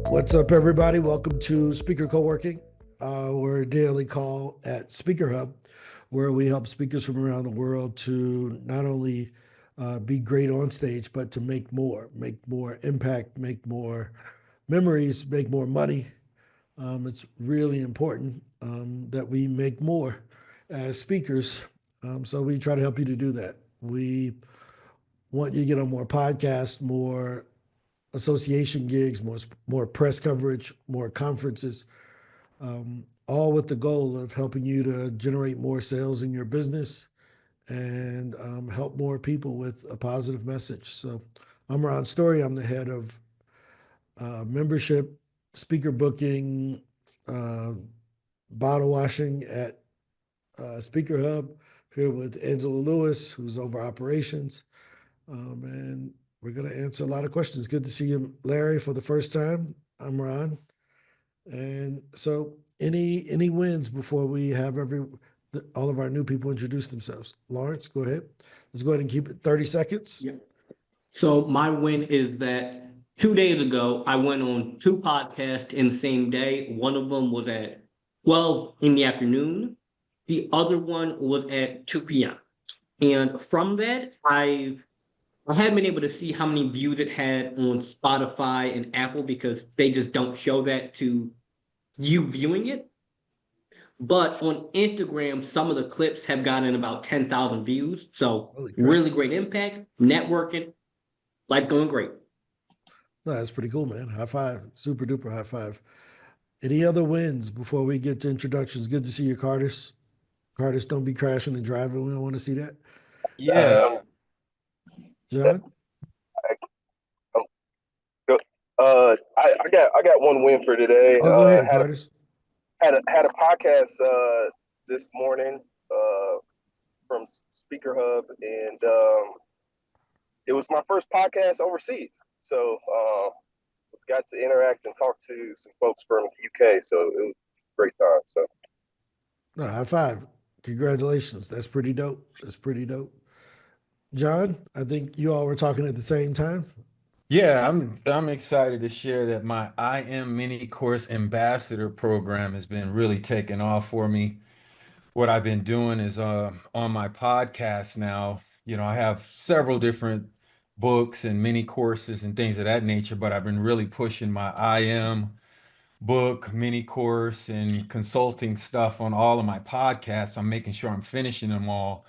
What's up, everybody? Welcome to Speaker Co-working. We're a daily call at SpeakerHub, where we help speakers from around the world to not only be great on stage, but to make more impact, make more memories, make more money. It's really important that we make more as speakers. So we try to help you to do that. We want you to get on more podcasts, more association gigs, more press coverage, more conferences, all with the goal of helping you to generate more sales in your business and help more people with a positive message. So I'm Ron Story. I'm the head of membership, speaker booking, uh, bottle washing at SpeakerHub, here with Angela Lewis, who's over operations. And we're going to answer a lot of questions. Good to see you, Larry, for the first time. I'm Ron. And so, any wins before we have all of our new people introduce themselves? Lawrence, go ahead. Let's go ahead and keep it 30 seconds. Yeah. So my win is that 2 days ago, I went on two podcasts in the same day. One of them was at 12 in the afternoon. The other one was at 2 p.m. And from that, I hadn't been able to see how many views it had on Spotify and Apple because they just don't show that to you viewing it. But on Instagram, some of the clips have gotten about 10,000 views. So Holy crap. really great impact, networking, life going great. No, that's pretty cool, man. High five. Super duper high five. Any other wins before we get to introductions? Good to see you, Cardis. Cardis, don't be crashing and driving. We don't want to see that. Yeah. John? I got one win for today. Oh, go ahead, Cardis. Had a podcast this morning from SpeakerHub, and it was my first podcast overseas. So got to interact and talk to some folks from the UK. So it was a great time. So No, high five. Congratulations. That's pretty dope. That's pretty dope. John, I think you all were talking at the same time. Yeah, I'm excited to share that my I Am Mini Course Ambassador program has been really taking off for me. What I've been doing is on my podcast now, I have several different books and mini courses and things of that nature, but I've been really pushing my I Am book, mini course, and consulting stuff on all of my podcasts. I'm making sure I'm finishing them all.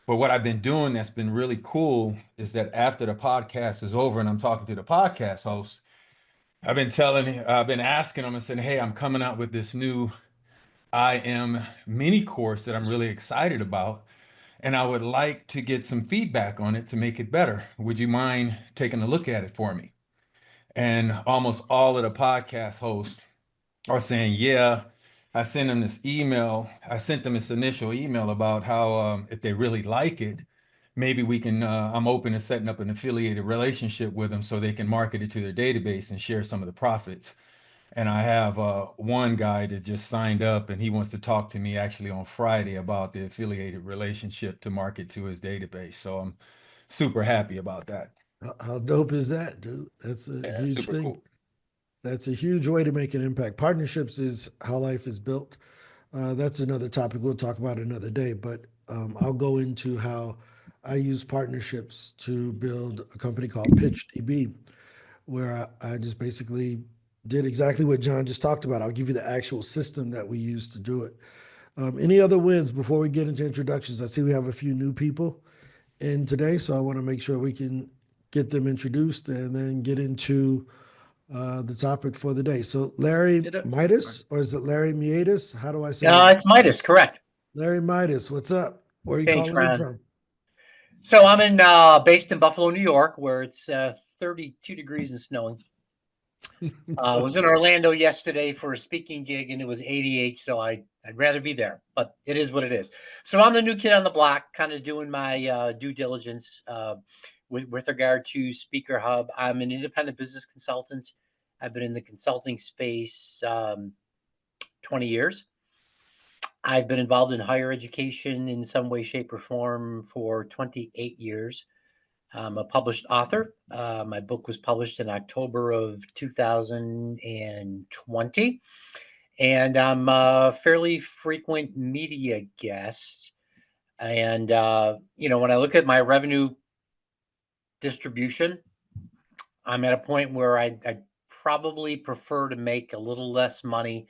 But what I've been doing that's been really cool is that after the podcast is over and I'm talking to the podcast host, I've been asking them and saying, hey, I'm coming out with this new I Am mini course that I'm really excited about. And I would like to get some feedback on it to make it better. Would you mind taking a look at it for me? And almost all of the podcast hosts are saying, yeah. I sent them this email. I sent them this initial email about how if they really like it, maybe we can, I'm open to setting up an affiliated relationship with them so they can market it to their database and share some of the profits. And I have one guy that just signed up and he wants to talk to me actually on Friday about the affiliated relationship to market to his database. So I'm super happy about that. How dope is that, dude? That's a huge Super thing. cool. That's a huge way to make an impact. Partnerships is how life is built. That's another topic we'll talk about another day, but I'll go into how I use partnerships to build a company called PitchDB, where I just basically did exactly what John just talked about. I'll give you the actual system that we use to do it. Any other wins before we get into introductions? I see we have a few new people in today, so I want to make sure we can get them introduced and then get into the topic for the day. So Larry Midas, or is it Larry Miatis? How do I say No, it? it's Midas, correct. Larry Midas, what's up? Where are you Thanks, calling in Ron. from? So I'm based in Buffalo, New York, where it's 32 degrees and snowing. I was in Orlando yesterday for a speaking gig, and it was 88, so I'd rather be there, but it is what it is. So I'm the new kid on the block, kind of doing my due diligence with regard to SpeakerHub. I'm an independent business consultant. I've been in the consulting space 20 years. I've been involved in higher education in some way, shape, or form for 28 years. I'm a published author. My book was published in October of 2020. And I'm a fairly frequent media guest. And, when I look at my revenue distribution, I'm at a point where I probably prefer to make a little less money,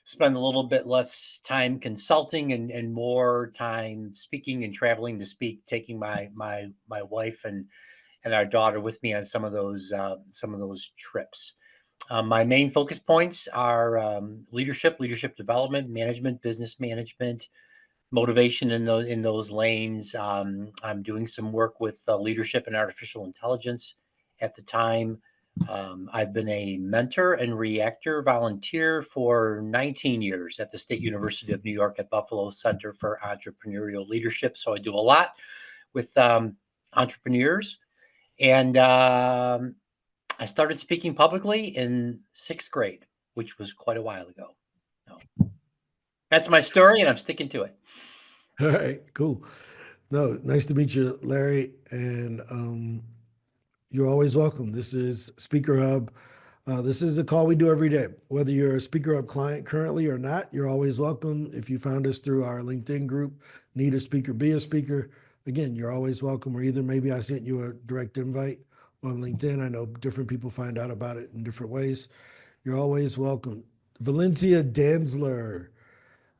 spend a little bit less time consulting and more time speaking and traveling to speak, taking my wife and our daughter with me on some of those trips. My main focus points are leadership development, management, business management, motivation in those lanes. I'm doing some work with leadership and artificial intelligence at the time. I've been a mentor and reactor volunteer for 19 years at the State University of New York at Buffalo Center for Entrepreneurial Leadership. So I do a lot with entrepreneurs. And I started speaking publicly in 6th grade, which was quite a while ago. So that's my story, and I'm sticking to it. All right, cool. No, nice to meet you, Larry. And you're always welcome. This is SpeakerHub. This is a call we do every day. Whether you're a SpeakerHub client currently or not, you're always welcome. If you found us through our LinkedIn group, Need a Speaker, Be a Speaker, again, you're always welcome. Or either maybe I sent you a direct invite on LinkedIn. I know different people find out about it in different ways. You're always welcome. Valencia Danzler,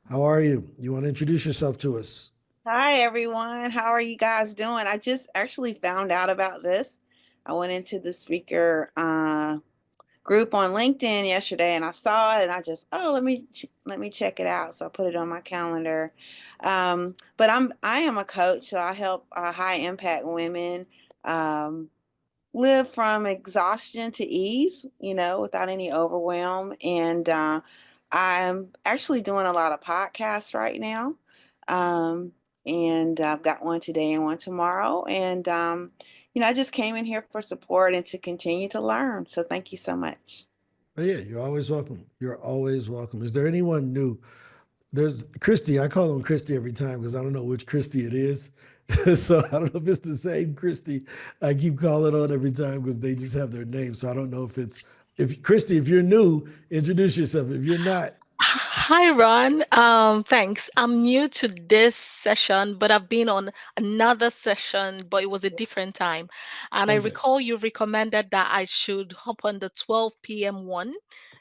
how are you? You want to introduce yourself to us? Hi, everyone. How are you guys doing? I just actually found out about this. I went into the speaker group on LinkedIn yesterday and I saw it and I just, let me check it out. So I put it on my calendar. But I am a coach, so I help high impact women live from exhaustion to ease, without any overwhelm. And I'm actually doing a lot of podcasts right now. And I've got one today and one tomorrow. And, I just came in here for support and to continue to learn. So thank you so much. Oh, yeah, you're always welcome. You're always welcome. Is there anyone new? There's Christy. I call him Christy every time because I don't know which Christy it is. So I don't know if it's the same Christy I keep calling on every time because they just have their name. So I don't know if Christy, if you're new, introduce yourself. If you're not, Hi, Ron. Thanks. I'm new to this session, but I've been on another session, but it was a different time. And I okay. recall you recommended that I should hop on the 12 p.m. one.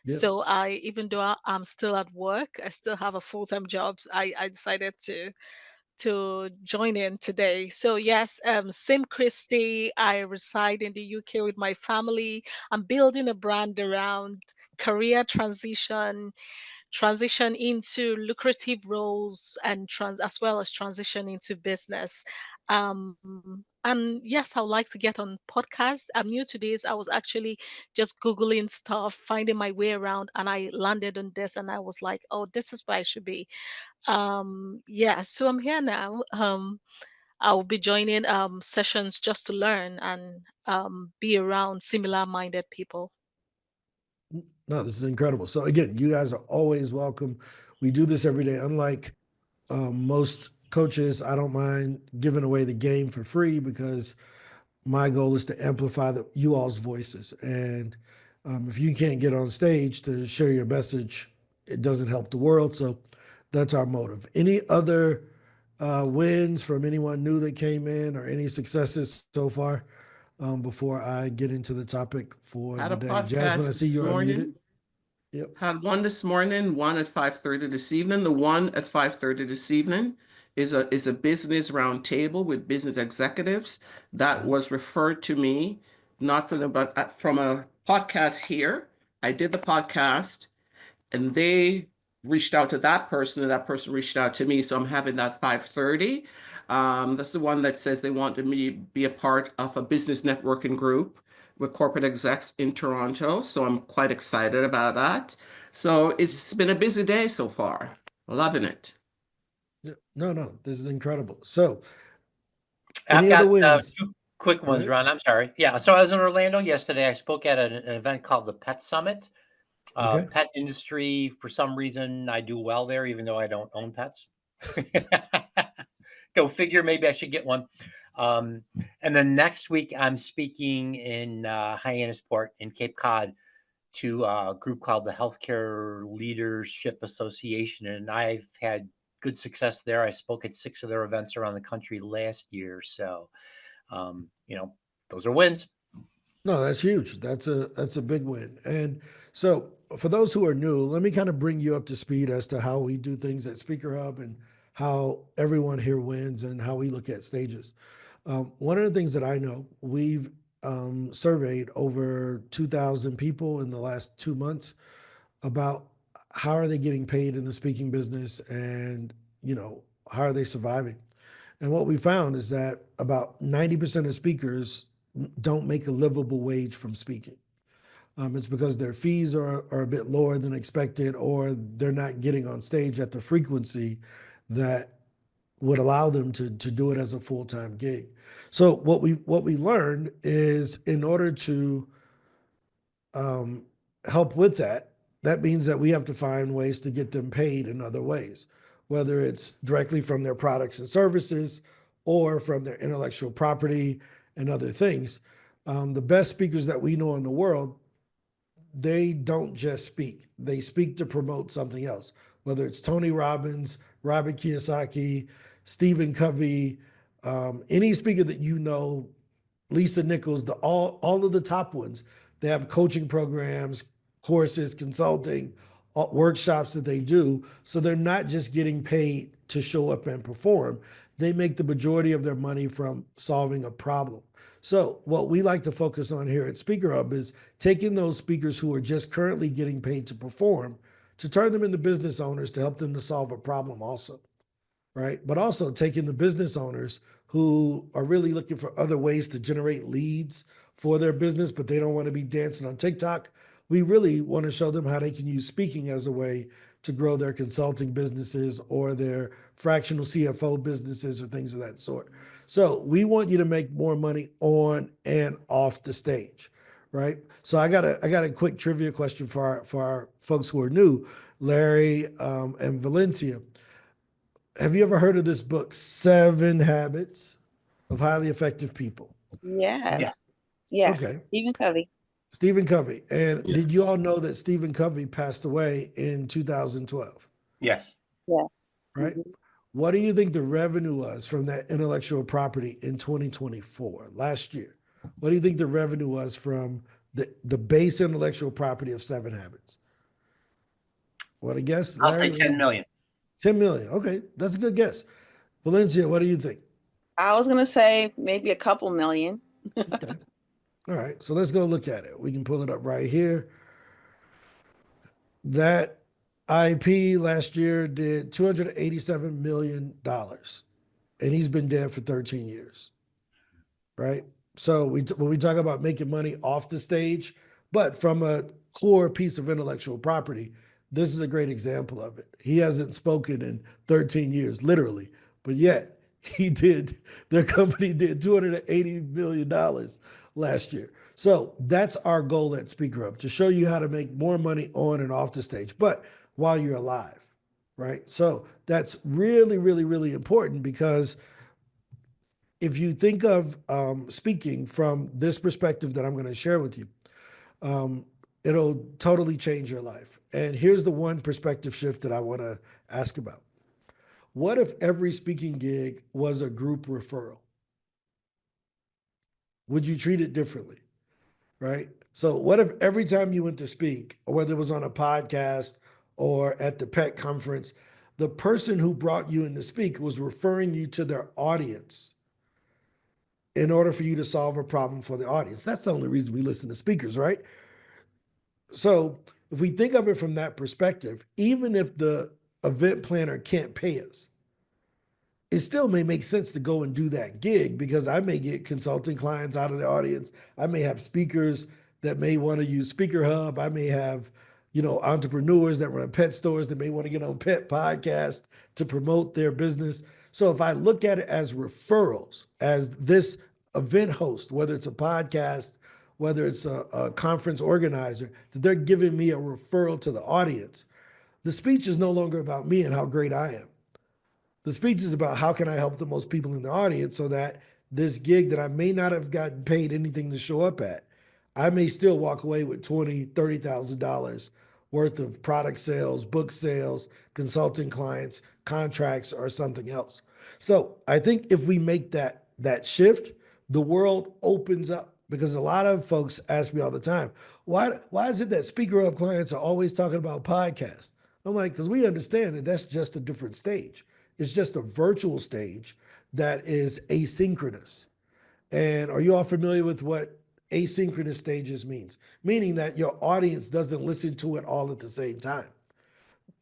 Yep. So even though I'm still at work, I still have a full-time job. I decided to join in today. So yes, same Christy. I reside in the UK with my family. I'm building a brand around career transition into lucrative roles and as well as transition into business. And yes, I would like to get on podcast. I'm new to this. I was actually just Googling stuff, finding my way around, and I landed on this and I was like, oh, this is where I should be. Yeah, so I'm here now. I'll be joining sessions just to learn and be around similar minded people. No, this is incredible. So again, you guys are always welcome. We do this every day. Unlike most coaches, I don't mind giving away the game for free because my goal is to amplify you all's voices. And if you can't get on stage to share your message, it doesn't help the world. So that's our motive. Any other wins from anyone new that came in or any successes so far before I get into the topic for Had the a day? Jasmine, I podcast see this you're unmuted. morning. Yep. Had one this morning, one at 5:30 this evening. The one at 5:30 this evening is a business roundtable with business executives that was referred to me, not from them, but from a podcast here. I did the podcast and they reached out to that person and that person reached out to me. So I'm having that 5:30. That's the one that says they wanted me to be a part of a business networking group with corporate execs in Toronto. So I'm quite excited about that. So it's been a busy day so far. Loving it. Yeah. No, this is incredible. So, I've any other got wins? two quick Go ones, ahead. Ron. I'm sorry. Yeah. So I was in Orlando yesterday. I spoke at an event called the Pet Summit. Okay. Pet industry, for some reason, I do well there, even though I don't own pets. Go figure, maybe I should get one. And then next week, I'm speaking in Hyannisport in Cape Cod to a group called the Healthcare Leadership Association. And I've had good success there. I spoke at 6 of their events around the country last year. So, those are wins. No, that's huge. That's a big win. And so for those who are new, let me kind of bring you up to speed as to how we do things at SpeakerHub and how everyone here wins and how we look at stages. One of the things that I know, we've surveyed over 2,000 people in the last 2 months about how are they getting paid in the speaking business and, how are they surviving? And what we found is that about 90% of speakers don't make a livable wage from speaking. It's because their fees are a bit lower than expected, or they're not getting on stage at the frequency that would allow them to do it as a full-time gig. So what we learned is in order to help with that, that means that we have to find ways to get them paid in other ways, whether it's directly from their products and services or from their intellectual property and other things. The best speakers that we know in the world, they don't just speak. They speak to promote something else, whether it's Tony Robbins, Robert Kiyosaki, Stephen Covey, any speaker that you know, Lisa Nichols, all of the top ones. They have coaching programs, courses, consulting, workshops that they do. So they're not just getting paid to show up and perform. They make the majority of their money from solving a problem. So what we like to focus on here at SpeakerHub is taking those speakers who are just currently getting paid to perform to turn them into business owners to help them to solve a problem also, right? But also taking the business owners who are really looking for other ways to generate leads for their business, but they don't want to be dancing on TikTok. We really want to show them how they can use speaking as a way to grow their consulting businesses or their fractional CFO businesses or things of that sort. So we want you to make more money on and off the stage, right? So I got a quick trivia question for our folks who are new, Larry and Valencia. Have you ever heard of this book, 7 Habits of Highly Effective People? Yes. Yes. Okay. Stephen Covey. Stephen Covey. And did you Yes. all know that Stephen Covey passed away in 2012, Yes. Yeah. right? Mhm. What do you think the revenue was from that intellectual property in 2024, last year? What do you think the revenue was from the base intellectual property of 7 Habits? What a guess, I'll say Larry? 10 million. 10 million. Okay, that's a good guess. Valencia, what do you think? I was gonna say maybe a couple million. Okay. All right, so let's go look at it. We can pull it up right here. That IP last year did $287 million, and he's been dead for 13 years, right? So when we talk about making money off the stage, but from a core piece of intellectual property, this is a great example of it. He hasn't spoken in 13 years, literally, but yet their company did $280 million last year. So that's our goal at SpeakerHub, to show you how to make more money on and off the stage, but while you're alive, right? So that's really, really, really important, because if you think of speaking from this perspective that I'm going to share with you, it'll totally change your life. And here's the one perspective shift that I want to ask about. What if every speaking gig was a group referral? Would you treat it differently? Right? So what if every time you went to speak, or whether it was on a podcast or at the PET conference, the person who brought you in to speak was referring you to their audience in order for you to solve a problem for the audience? That's the only reason we listen to speakers, right? So if we think of it from that perspective, even if the event planner can't pay us, it still may make sense to go and do that gig, because I may get consulting clients out of the audience. I may have speakers that may want to use SpeakerHub. I may have, entrepreneurs that run pet stores that may want to get on pet podcast to promote their business. So if I look at it as referrals, as this event host, whether it's a podcast, whether it's a conference organizer, that they're giving me a referral to the audience, the speech is no longer about me and how great I am. The speech is about how can I help the most people in the audience so that this gig that I may not have gotten paid anything to show up at, I may still walk away with $20,000, $30,000 worth of product sales, book sales, consulting clients, contracts, or something else. So I think if we make that shift, the world opens up, because a lot of folks ask me all the time, why is it that SpeakerHub clients are always talking about podcasts? I'm like, because we understand that that's just a different stage. It's just a virtual stage that is asynchronous. And are you all familiar with what asynchronous stages means? Meaning that your audience doesn't listen to it all at the same time.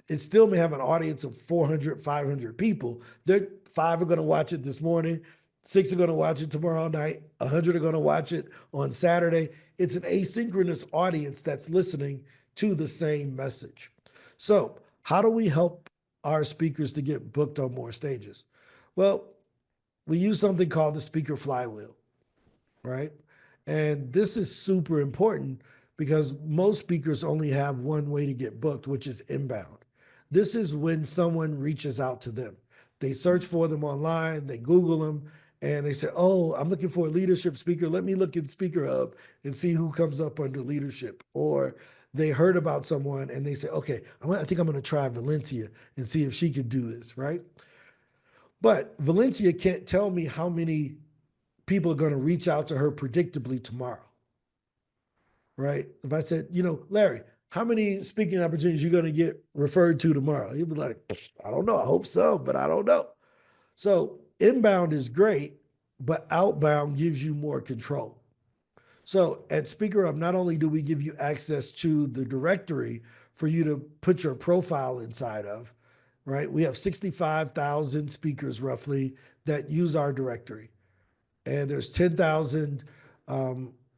It still may have an audience of 400, 500 people. They're 5 are going to watch it this morning, 6 are going to watch it tomorrow night, 100 are going to watch it on Saturday. It's an asynchronous audience that's listening to the same message. So, how do we help our speakers to get booked on more stages? Well, we use something called the speaker flywheel, right? And this is super important because most speakers only have one way to get booked, which is inbound. This is when someone reaches out to them. They search for them online, they Google them, and they say, oh, I'm looking for a leadership speaker. Let me look in SpeakerHub and see who comes up under leadership. Or they heard about someone and they say, okay, I think I'm going to try Valencia and see if she could do this, right? But Valencia can't tell me how many people are going to reach out to her predictably tomorrow, right? If I said, Larry, how many speaking opportunities you going to get referred to tomorrow? He'd be like, I don't know. I hope so, but I don't know. So inbound is great, but outbound gives you more control. So at SpeakerHub, not only do we give you access to the directory for you to put your profile inside of, right? We have 65,000 speakers roughly that use our directory. And there's 10,000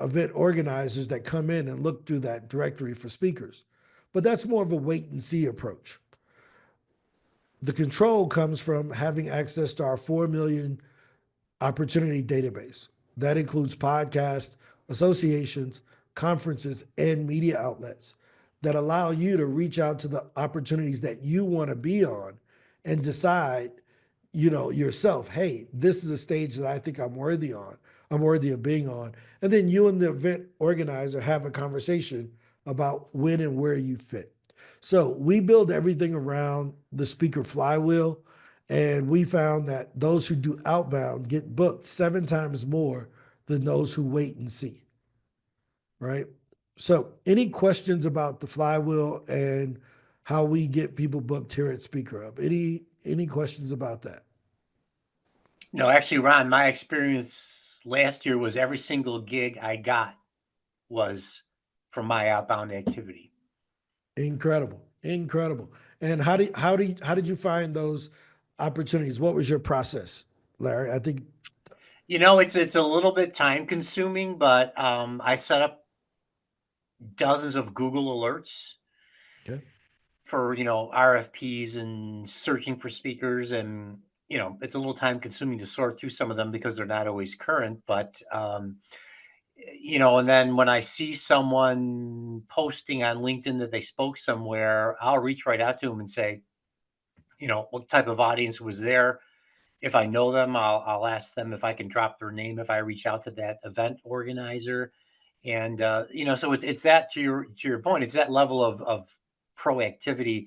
event organizers that come in and look through that directory for speakers. But that's more of a wait and see approach. The control comes from having access to our 4 million opportunity database. That includes podcasts, associations, conferences, and media outlets that allow you to reach out to the opportunities that you want to be on and decide, yourself, hey, this is a stage that I think I'm worthy of being on. And then you and the event organizer have a conversation about when and where you fit. So we build everything around the speaker flywheel. And we found that those who do outbound get booked 7 times more than those who wait and see, right? So any questions about the flywheel and how we get people booked here at SpeakerHub? Any questions about that? No, actually, Ron, my experience last year was every single gig I got was from my outbound activity. Incredible. And how did you find those opportunities? What was your process, Larry? I think it's a little bit time consuming, but I set up dozens of Google alerts for RFPs and searching for speakers, and it's a little time consuming to sort through some of them because they're not always current, but and then when I see someone posting on LinkedIn that they spoke somewhere, I'll reach right out to them and say, what type of audience was there. If I know them, I'll ask them if I can drop their name if I reach out to that event organizer. And so it's that, to your point, it's that level of proactivity.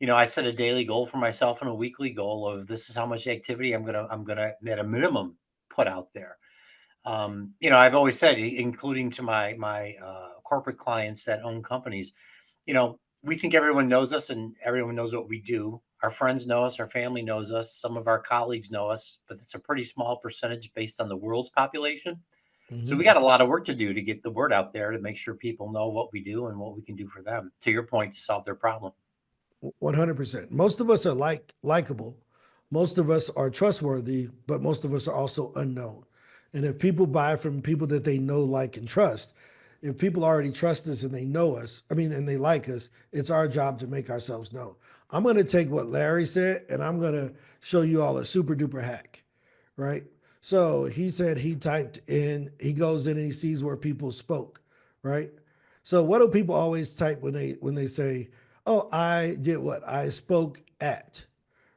I set a daily goal for myself and a weekly goal of this is how much activity I'm gonna at a minimum put out there. I've always said, including to my corporate clients that own companies, we think everyone knows us and everyone knows what we do. Our friends know us, our family knows us, some of our colleagues know us, but it's a pretty small percentage based on the world's population. So we got a lot of work to do to get the word out there to make sure people know what we do and what we can do for them. To your point, to solve their problem. 100%. Most of us are likable. Most of us are trustworthy, but most of us are also unknown. And if people buy from people that they know, like, and trust, if people already trust us and they know us, and they like us, it's our job to make ourselves known. I'm going to take what Larry said and I'm going to show you all a super duper hack, right? So he said he goes in and he sees where people spoke, right? So what do people always type when they say, oh, I did what? I spoke at,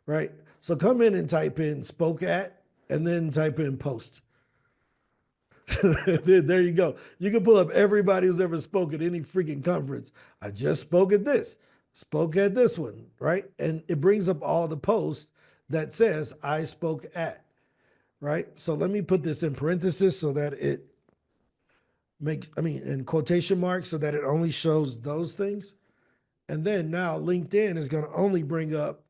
right? So come in and type in spoke at and then type in post. There you go. You can pull up everybody who's ever spoke at any freaking conference. I just spoke at this, spoke at this one, right? And it brings up all the posts that says I spoke at, right? So let me put this in parentheses so that it in quotation marks so that it only shows those things. And then now LinkedIn is going to only bring up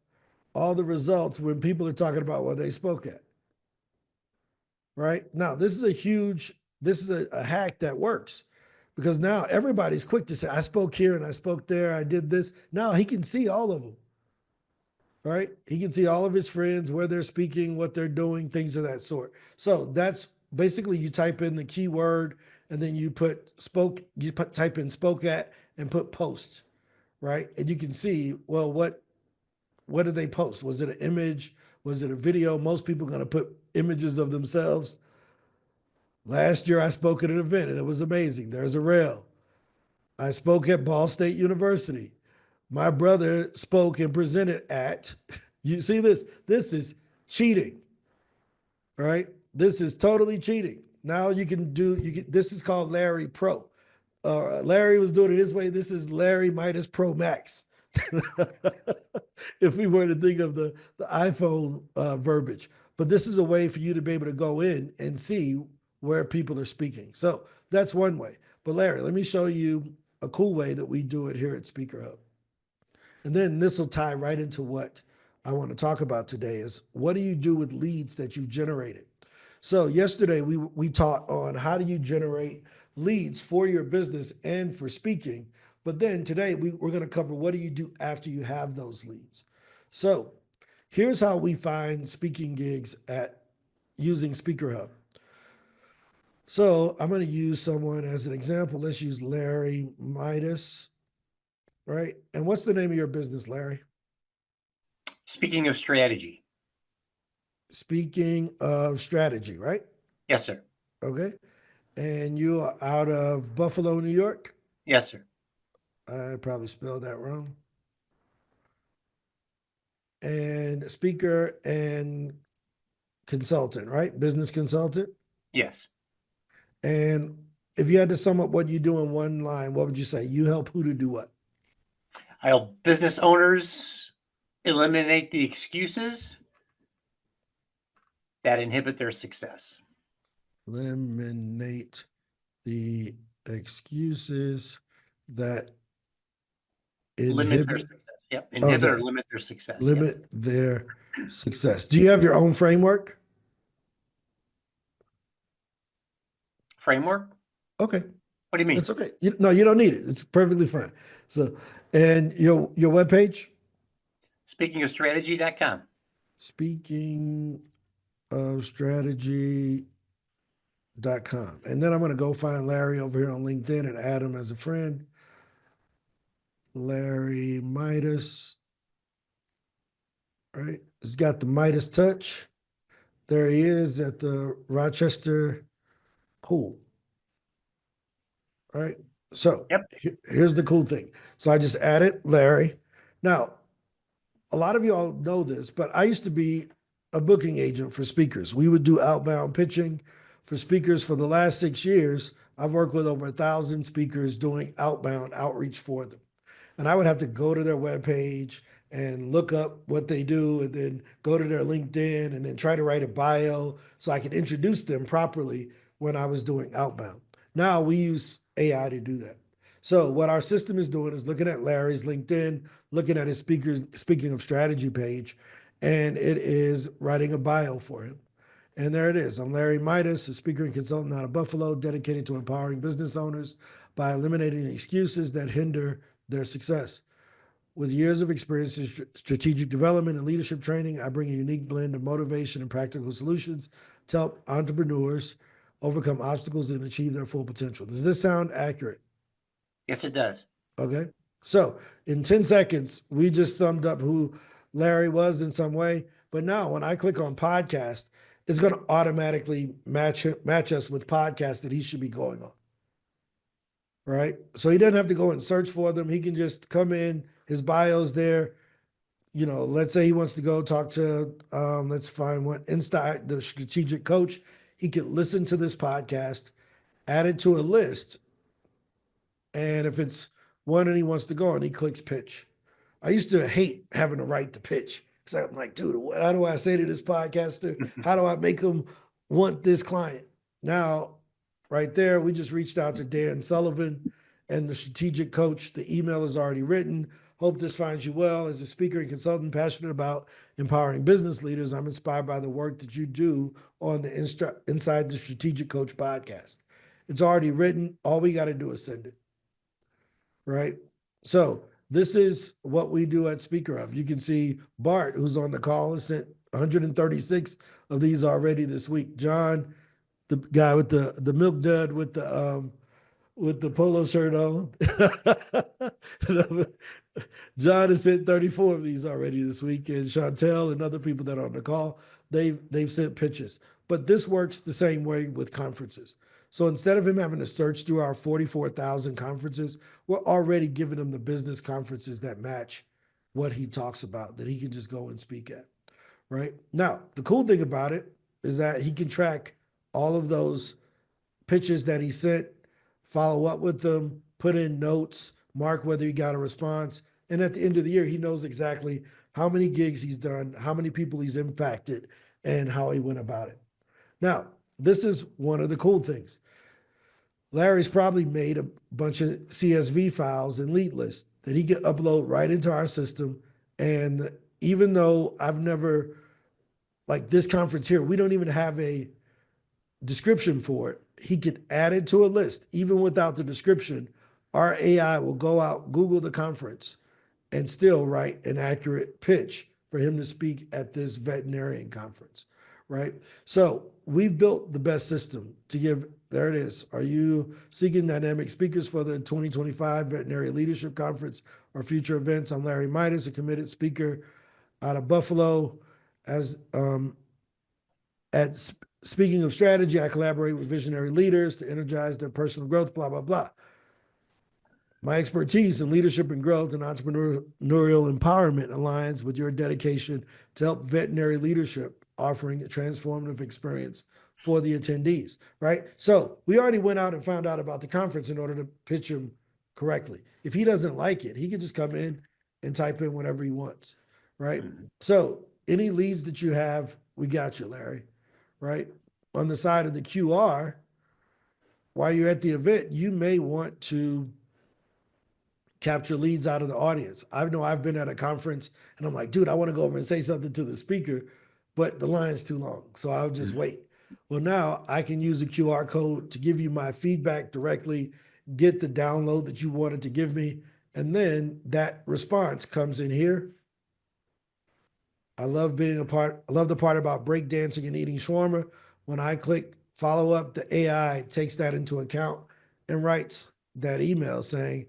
all the results when people are talking about what they spoke at. Right? Now, this is a hack that works because now everybody's quick to say, I spoke here and I spoke there, I did this. Now he can see all of them. Right? He can see all of his friends, where they're speaking, what they're doing, things of that sort. So that's basically you type in the keyword and then you type in spoke at and put post, right? And you can see, well, what did they post? Was it an image? Was it a video? Most people are going to put images of themselves. Last year I spoke at an event and it was amazing. There's a rail. I spoke at Ball State University. My brother spoke and presented at, you see this? This is cheating, right? This is totally cheating. Now this is called Larry Pro. Larry was doing it his way. This is Larry Midas Pro Max. If we were to think of the iPhone verbiage. But this is a way for you to be able to go in and see where people are speaking. So that's one way. But Larry, let me show you a cool way that we do it here at SpeakerHub. And then this will tie right into what I want to talk about today is what do you do with leads that you've generated? So yesterday we taught on how do you generate leads for your business and for speaking. But then today we're going to cover what do you do after you have those leads. So here's how we find speaking gigs using SpeakerHub. So I'm going to use someone as an example. Let's use Larry Midas, right? And what's the name of your business, Larry? Speaking of strategy. Speaking of strategy, right? Yes, sir. Okay. And you are out of Buffalo, New York? Yes, sir. I probably spelled that wrong. And speaker and consultant, right? Business consultant? Yes. And if you had to sum up what you do in one line, what would you say? You help who to do what? I help business owners eliminate the excuses that inhibit their success. Eliminate the excuses that Limit their inhibit success. Yep. Inhibit or limit their success. limit their success. Do you have your own framework? Framework? Okay. What do you mean? It's okay. No, you don't need it. It's perfectly fine. So, and your webpage? SpeakingofStrategy.com. SpeakingOfStrategy.com. And then I'm going to go find Larry over here on LinkedIn and add him as a friend. Larry Midas. Right. He's got the Midas touch. There he is at the Rochester. Cool. All right. So here's the cool thing. So I just added Larry. Now, a lot of y'all know this, but I used to be a booking agent for speakers. We would do outbound pitching for speakers for the last 6 years. I've worked with over 1,000 speakers doing outbound outreach for them. And I would have to go to their webpage and look up what they do and then go to their LinkedIn and then try to write a bio so I could introduce them properly when I was doing outbound. Now we use AI to do that. So what our system is doing is looking at Larry's LinkedIn, looking at his speaking of strategy page, and it is writing a bio for him. And there it is. I'm Larry Midas, a speaker and consultant out of Buffalo, dedicated to empowering business owners by eliminating the excuses that hinder their success. With years of experience in strategic development and leadership training, I bring a unique blend of motivation and practical solutions to help entrepreneurs overcome obstacles and achieve their full potential. Does this sound accurate? Yes, it does. Okay. So in 10 seconds, we just summed up who Larry was in some way. But now when I click on podcast, it's going to automatically match us with podcasts that he should be going on. Right? So he doesn't have to go and search for them. He can just come in, his bio's there. You know, let's say he wants to go talk to, let's find one, the strategic coach. he could listen to this podcast, add it to a list, and if it's one and he wants to go on, he clicks pitch. I used to hate having to write the pitch because I'm like, dude, how do I say to this podcaster? How do I make them want this client? Now, right there, we just reached out to Dan Sullivan and the strategic coach. The email is already written. Hope this finds you well. As a speaker and consultant passionate about empowering business leaders, I'm inspired by the work that you do on the Inside the Strategic Coach podcast. It's already written. All we got to do is send it. Right? So this is what we do at SpeakerHub. You can see Bart, who's on the call, has sent 136 of these already this week. John, the guy with the milk dud with the polo shirt on. John has sent 34 of these already this week, and Chantel and other people that are on the call, they've sent pitches. But this works the same way with conferences. So instead of him having to search through our 44,000 conferences, we're already giving him the business conferences that match what he talks about, that he can just go and speak at, right? Now, the cool thing about it is that he can track all of those pitches that he sent, follow up with them, put in notes, mark whether he got a response. And at the end of the year, he knows exactly how many gigs he's done, how many people he's impacted, and how he went about it. Now, this is one of the cool things. Larry's probably made a bunch of CSV files and lead lists that he can upload right into our system. And even though I've never, like this conference here, we don't even have a description for it. He could add it to a list. Even without the description, our AI will go out, Google the conference, and still write an accurate pitch for him to speak at this veterinarian conference, right? So we've built the best system to give, there it is. Are you seeking dynamic speakers for the 2025 Veterinary Leadership Conference or future events? I'm Larry Midas, a committed speaker out of Buffalo. Speaking of strategy, I collaborate with visionary leaders to energize their personal growth, blah, blah, blah. My expertise in leadership and growth and entrepreneurial empowerment aligns with your dedication to help veterinary leadership, offering a transformative experience for the attendees, right? So we already went out and found out about the conference in order to pitch him correctly. If he doesn't like it, he can just come in and type in whatever he wants, right? So any leads that you have, we got you, Larry, right? On the side of the QR, while you're at the event, you may want to capture leads out of the audience. I know I've been at a conference and I'm like, dude, I want to go over and say something to the speaker, but the line's too long. So I'll just wait. Well, now I can use a QR code to give you my feedback directly, get the download that you wanted to give me, and then that response comes in here. I love the part about breakdancing and eating shawarma. When I click follow up, the AI takes that into account and writes that email saying,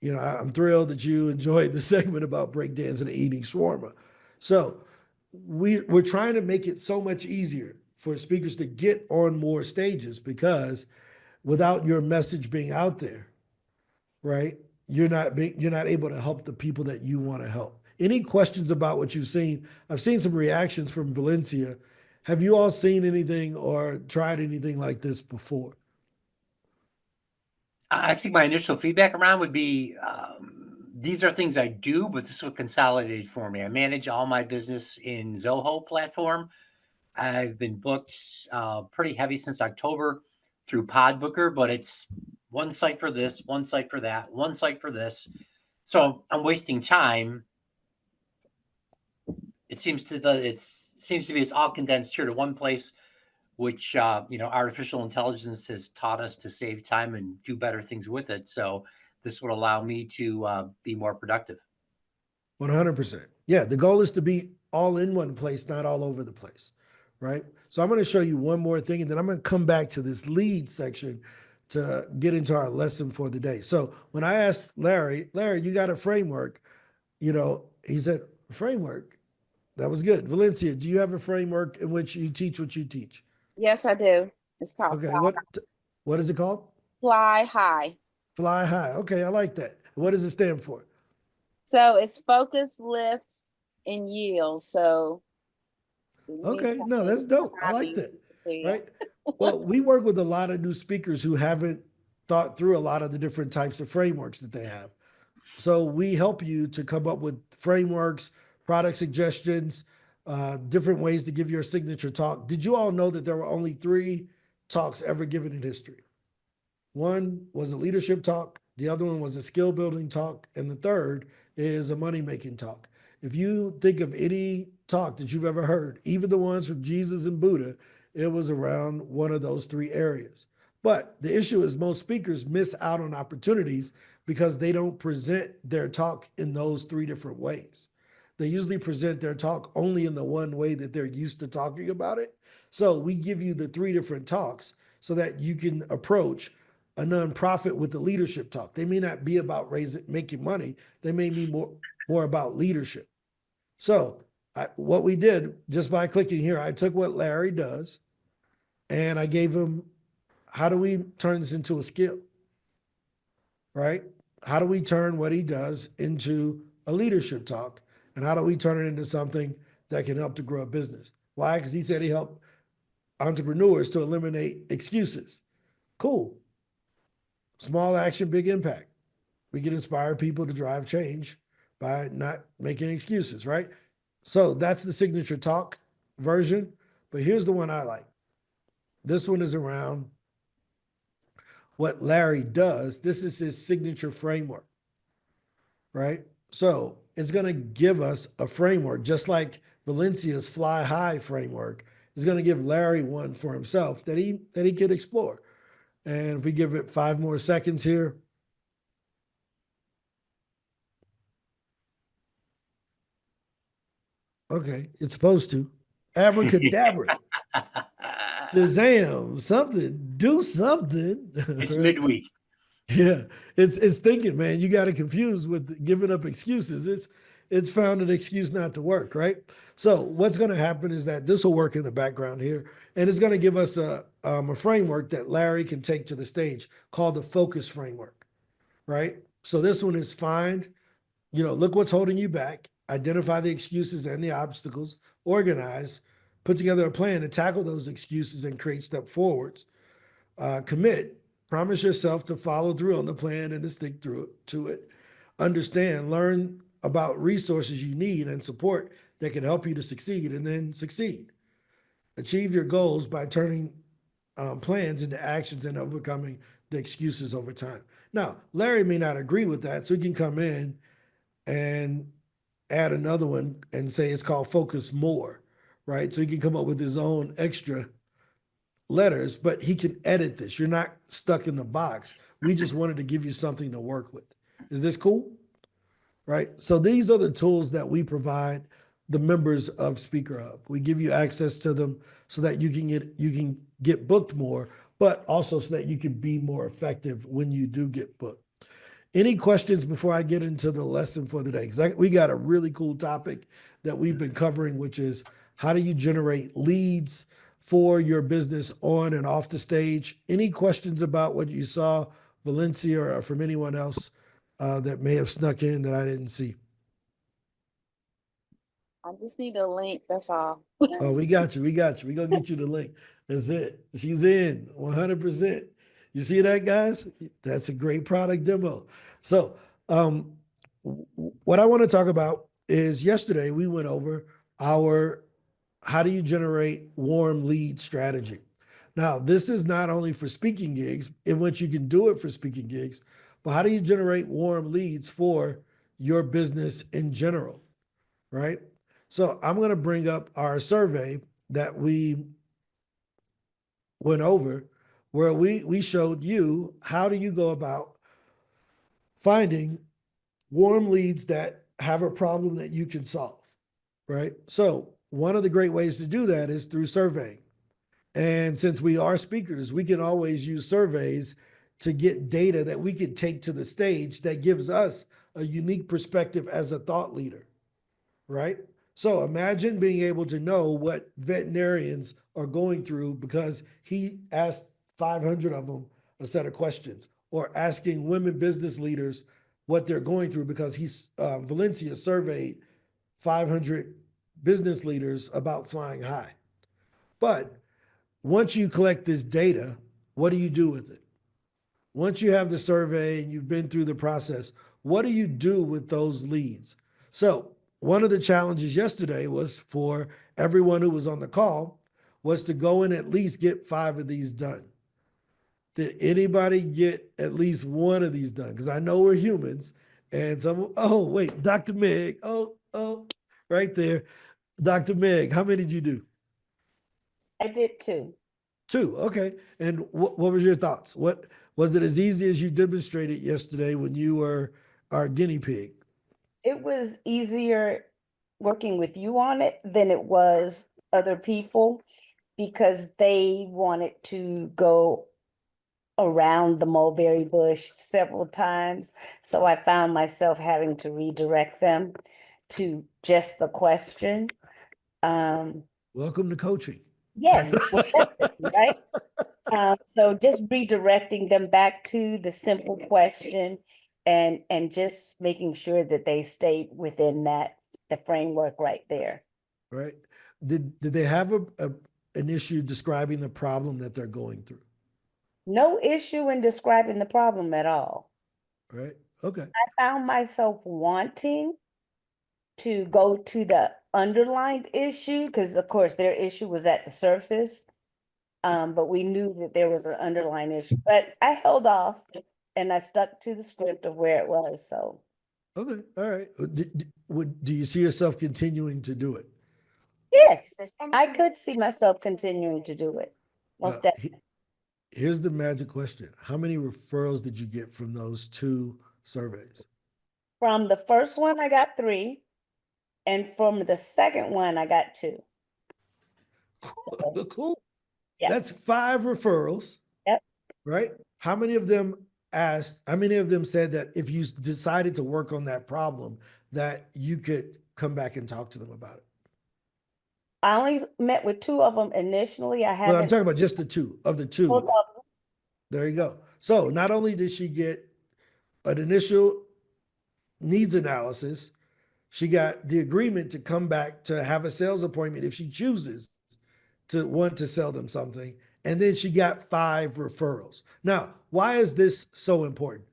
you know, I'm thrilled that you enjoyed the segment about breakdancing and eating shawarma. So we're trying to make it so much easier for speakers to get on more stages, because without your message being out there, right, you're not able to help the people that you want to help. Any questions about what you've seen? I've seen some reactions from Valencia. Have you all seen anything or tried anything like this before? I think my initial feedback around would be, these are things I do, but this will consolidate for me. I manage all my business in Zoho platform. I've been booked pretty heavy since October through Podbooker, but it's one site for this, one site for that, one site for this. So I'm wasting time. It seems to be it's all condensed here to one place, which artificial intelligence has taught us to save time and do better things with it. So this would allow me to be more productive. 100%. Yeah, the goal is to be all in one place, not all over the place, right? So I'm going to show you one more thing, and then I'm going to come back to this lead section to get into our lesson for the day. So when I asked Larry, you got a framework? You know, he said, framework. That was good. Valencia, do you have a framework in which you teach what you teach? Yes, I do. It's called Okay, what is it called? Fly High. Fly High. Okay, I like that. What does it stand for? So it's focus, lift, and yield. So okay, no, that's dope. I like that. Yeah. right? Well, we work with a lot of new speakers who haven't thought through a lot of the different types of frameworks that they have. So we help you to come up with frameworks, product suggestions, different ways to give your signature talk. Did you all know that there were only 3 talks ever given in history? One was a leadership talk, the other one was a skill building talk, and the third is a money making talk. If you think of any talk that you've ever heard, even the ones from Jesus and Buddha, it was around one of those 3 areas. But the issue is most speakers miss out on opportunities because they don't present their talk in those 3 different ways. They usually present their talk only in the one way that they're used to talking about it. So we give you the 3 different talks so that you can approach a nonprofit with the leadership talk. They may not be about making money. They may be more about leadership. So what we did just by clicking here, I took what Larry does and I gave him, how do we turn this into a skill, right? How do we turn what he does into a leadership talk? And how do we turn it into something that can help to grow a business? Why? Because he said he helped entrepreneurs to eliminate excuses. Cool. Small action, big impact. We can inspire people to drive change by not making excuses, right? So that's the signature talk version. But here's the one I like. This one is around what Larry does. This is his signature framework, right? So it's going to give us a framework, just like Valencia's Fly High framework is going to give Larry one for himself that he could explore. And if we give it 5 more seconds here. Okay, it's supposed to. Abracadabra. Shazam, something, do something. It's midweek. Yeah, it's thinking, man. You got to confuse with giving up excuses. It's found an excuse not to work, right? So what's going to happen is that this will work in the background here, and it's going to give us a framework that Larry can take to the stage called the focus framework, right? So this one is find, look what's holding you back, identify the excuses and the obstacles, organize, put together a plan to tackle those excuses and create step forwards, commit, promise yourself to follow through on the plan and to stick to it, understand, learn about resources you need and support that can help you to succeed, and then succeed. Achieve your goals by turning plans into actions and overcoming the excuses over time. Now, Larry may not agree with that, so he can come in and add another one and say it's called focus more, right? So he can come up with his own extra letters, but he can edit this. You're not stuck in the box. We just wanted to give you something to work with. Is this cool? Right? So these are the tools that we provide the members of SpeakerHub. We give you access to them so that you can get booked more, but also so that you can be more effective when you do get booked. Any questions before I get into the lesson for the day? Because we got a really cool topic that we've been covering, which is how do you generate leads for your business on and off the stage? Any questions about what you saw, Valencia, or from anyone else that may have snuck in that I didn't see? I just need a link. That's all. Oh, we got you. We're going to get you the link. That's it. She's in 100%. You see that, guys? That's a great product demo. So what I want to talk about is yesterday we went over our how do you generate warm lead strategy. Now, this is not only for speaking gigs, in which you can do it for speaking gigs, but how do you generate warm leads for your business in general, right? So I'm going to bring up our survey that we went over where we showed you how do you go about finding warm leads that have a problem that you can solve, right? So one of the great ways to do that is through surveying. And since we are speakers, we can always use surveys to get data that we can take to the stage that gives us a unique perspective as a thought leader, right? So imagine being able to know what veterinarians are going through because he asked 500 of them a set of questions, or asking women business leaders what they're going through because Valencia surveyed 500 business leaders about flying high. But once you collect this data, what do you do with it? Once you have the survey and you've been through the process, what do you do with those leads? So one of the challenges yesterday was for everyone who was on the call was to go and at least get 5 of these done. Did anybody get at least one of these done? Because I know we're humans. And some, oh, wait, Dr. Meg. Oh, right there. Dr. Meg, how many did you do? I did 2. 2. Okay. And what was your thoughts? What was it as easy as you demonstrated yesterday when you were our guinea pig? It was easier working with you on it than it was other people because they wanted to go around the mulberry bush several times. So I found myself having to redirect them to just the question. Welcome to coaching. Yes, well, that's it, right? So just redirecting them back to the simple question and just making sure that they stayed within the framework right there. Right. Did they have an issue describing the problem that they're going through? No issue in describing the problem at all. Right. Okay. I found myself wanting to go to the underlined issue because, of course, their issue was at the surface, but we knew that there was an underlying issue. But I held off and I stuck to the script of where it was. So, okay, all right. Do you see yourself continuing to do it? yes, I could see myself continuing to do it. Most definitely. Here's the magic question. How many referrals did you get from those 2 surveys? From the first one, I got 3. And from the second one, I got 2. So, cool. Yeah. That's 5 referrals. Yep. Right? How many of them said that if you decided to work on that problem, that you could come back and talk to them about it? I only met with 2 of them initially. I Well, I'm haven't. talking about just the 2 of the 2. Both of them. There you go. So not only did she get an initial needs analysis, she got the agreement to come back to have a sales appointment if she chooses to want to sell them something. And then she got 5 referrals. Now, why is this so important?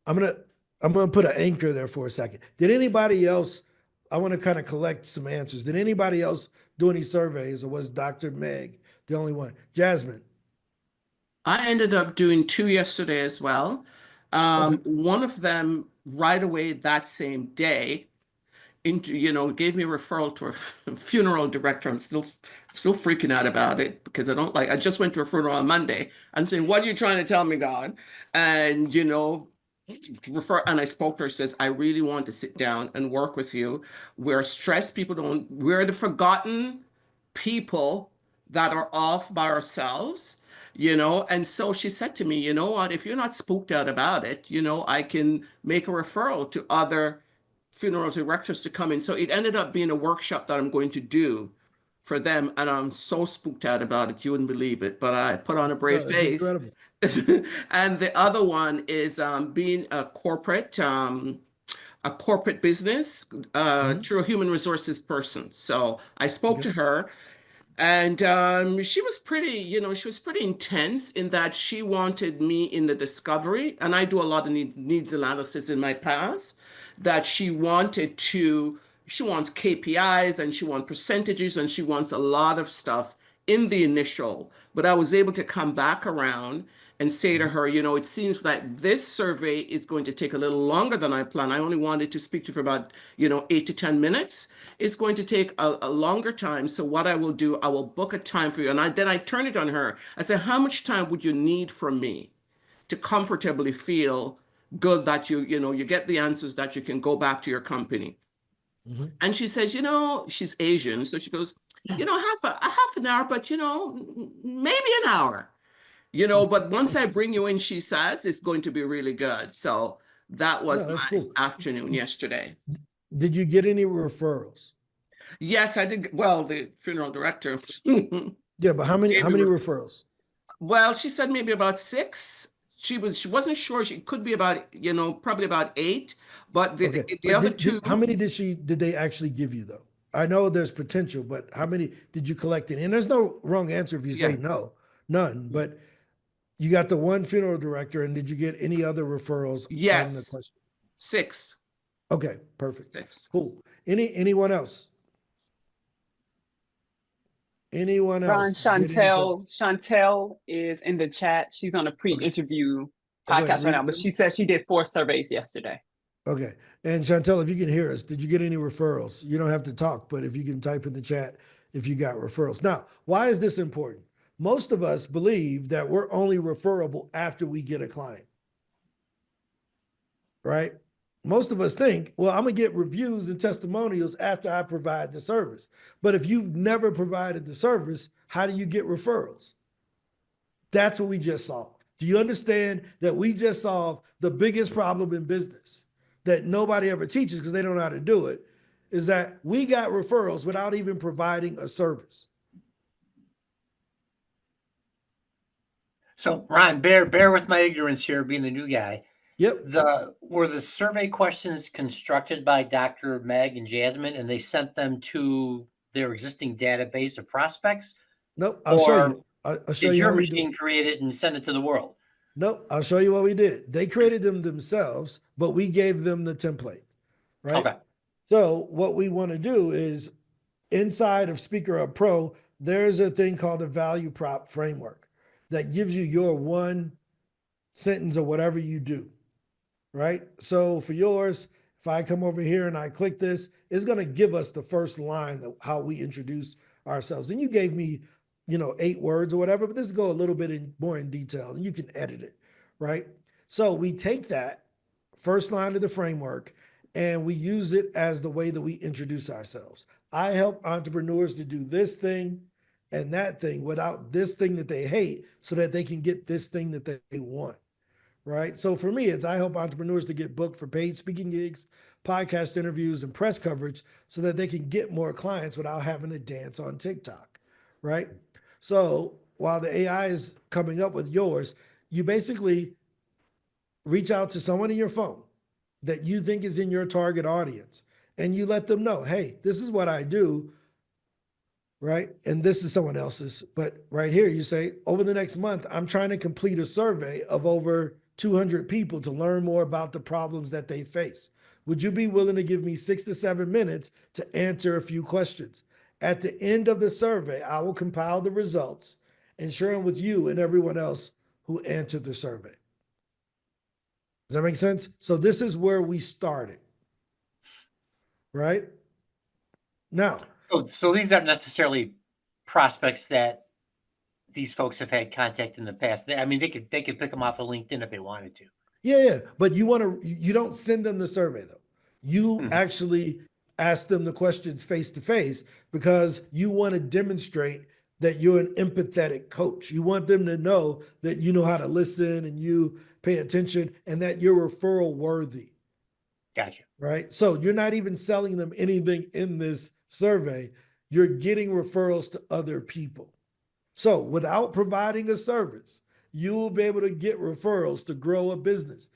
I'm gonna put an anchor there for a second. Did anybody else, I want to kind of collect some answers. Did anybody else do any surveys, or was Dr. Meg the only one? Jasmin. I ended up doing 2 yesterday as well. Okay. One of them right away that same day gave me a referral to a funeral director. I'm still freaking out about it because I just went to a funeral on Monday. I'm saying, what are you trying to tell me, God? And, and I spoke to her, she says, I really want to sit down and work with you. We're stressed people we're the forgotten people that are off by ourselves, and so she said to me, you know what, if you're not spooked out about it, I can make a referral to other funeral directors to come in. So it ended up being a workshop that I'm going to do for them, and I'm so spooked out about it, you wouldn't believe it, but I put on a brave It's face. incredible. And the other one is being a corporate business through a human resources person. So I spoke to her, and she was pretty intense in that she wanted me in the discovery, and I do a lot of needs analysis in my past, that she wants KPIs and she wants percentages and she wants a lot of stuff in the initial. But I was able to come back around and say to her, it seems like this survey is going to take a little longer than I planned. I only wanted to speak to you for about, 8 to 10 minutes. It's going to take a longer time. So what I will do, I will book a time for you. And then I turn it on her. I said, how much time would you need from me to comfortably feel good that you get the answers that you can go back to your company? And she says, she's Asian. So she goes, half an hour, but maybe an hour. But once I bring you in, she says, it's going to be really good. So that was my afternoon yesterday. Did you get any referrals? Yes, I did. Well, the funeral director. Yeah, but how many referrals? Well, she said maybe about 6. She wasn't sure. She could be about, probably about 8. But the other 2. How many did they actually give you though? I know there's potential, but how many did you collect in? And there's no wrong answer if you say Yeah. no, none. But you got the one funeral director, and did you get any other referrals from the Yes. question? 6. Okay, perfect. 6. Cool. Anyone else? Anyone Ron, else get any service? Chantel is in the chat. She's on a pre-interview Go ahead, podcast right read now, it but to me. she said she did 4 surveys yesterday. Okay. And Chantel, if you can hear us, did you get any referrals? You don't have to talk, but if you can type in the chat if you got referrals. Now, why is this important? Most of us believe that we're only referable after we get a client, right? Most of us think, well, I'm going to get reviews and testimonials after I provide the service. But if you've never provided the service, how do you get referrals? That's what we just solved. Do you understand that we just solved the biggest problem in business that nobody ever teaches because they don't know how to do it? Is that we got referrals without even providing a service. So Ron, bear with my ignorance here, being the new guy. Yep. Were the survey questions constructed by Dr. Meg and Jasmin, and they sent them to their existing database of prospects? Nope. I'll show Or you. I'll show did you your how we do it. machine create it and send it to the world? Nope. I'll show you what we did. They created them themselves, but we gave them the template, right? Okay. So what we want to do is inside of SpeakerHub Pro, there's a thing called the value prop framework that gives you your one sentence or whatever you do, right? So for yours, if I come over here and I click this, it's going to give us the first line of how we introduce ourselves. And you gave me, 8 words or whatever, but this go a little bit more in detail and you can edit it, right? So we take that first line of the framework and we use it as the way that we introduce ourselves. I help entrepreneurs to do this thing and that thing without this thing that they hate so that they can get this thing that they want, right? So for me, it's I help entrepreneurs to get booked for paid speaking gigs, podcast interviews, and press coverage so that they can get more clients without having to dance on TikTok, right? So while the AI is coming up with yours, you basically reach out to someone in your phone that you think is in your target audience and you let them know, hey, this is what I do, right? And this is someone else's. But right here, you say, over the next month, I'm trying to complete a survey of over 200 people to learn more about the problems that they face. Would you be willing to give me 6 to 7 minutes to answer a few questions? At the end of the survey, I will compile the results and share them with you and everyone else who answered the survey. Does that make sense? So this is where we started, right? Now, So these aren't necessarily prospects that these folks have had contact in the past. They could pick them off of LinkedIn if they wanted to. yeah, but you don't send them the survey though. You actually ask them the questions face to face because you want to demonstrate that you're an empathetic coach. You want them to know that you know how to listen and you pay attention and that you're referral worthy. Gotcha. Right? So you're not even selling them anything in this survey. You're getting referrals to other people. So without providing a service, you will be able to get referrals to grow a business.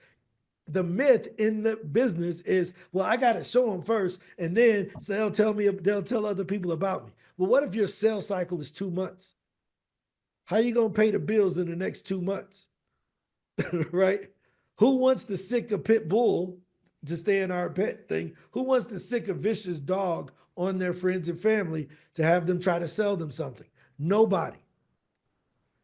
The myth in the business is, well, I got to show them first, and then so they'll tell other people about me. Well, what if your sales cycle is 2 months? How are you going to pay the bills in the next 2 months? Right? Who wants to sick a pit bull to stay in our pet thing? Who wants to sick a vicious dog on their friends and family to have them try to sell them something? Nobody.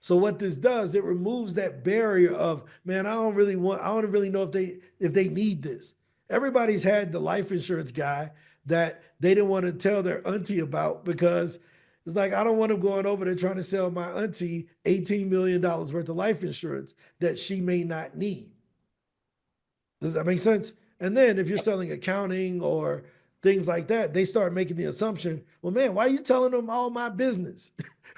So what this does, it removes that barrier of, man, I don't really know if they need this. Everybody's had the life insurance guy that they didn't want to tell their auntie about because it's like, I don't want them going over there trying to sell my auntie $18 million worth of life insurance that she may not need. Does that make sense? And then if you're selling accounting or things like that, they start making the assumption, well, man, why are you telling them all my business?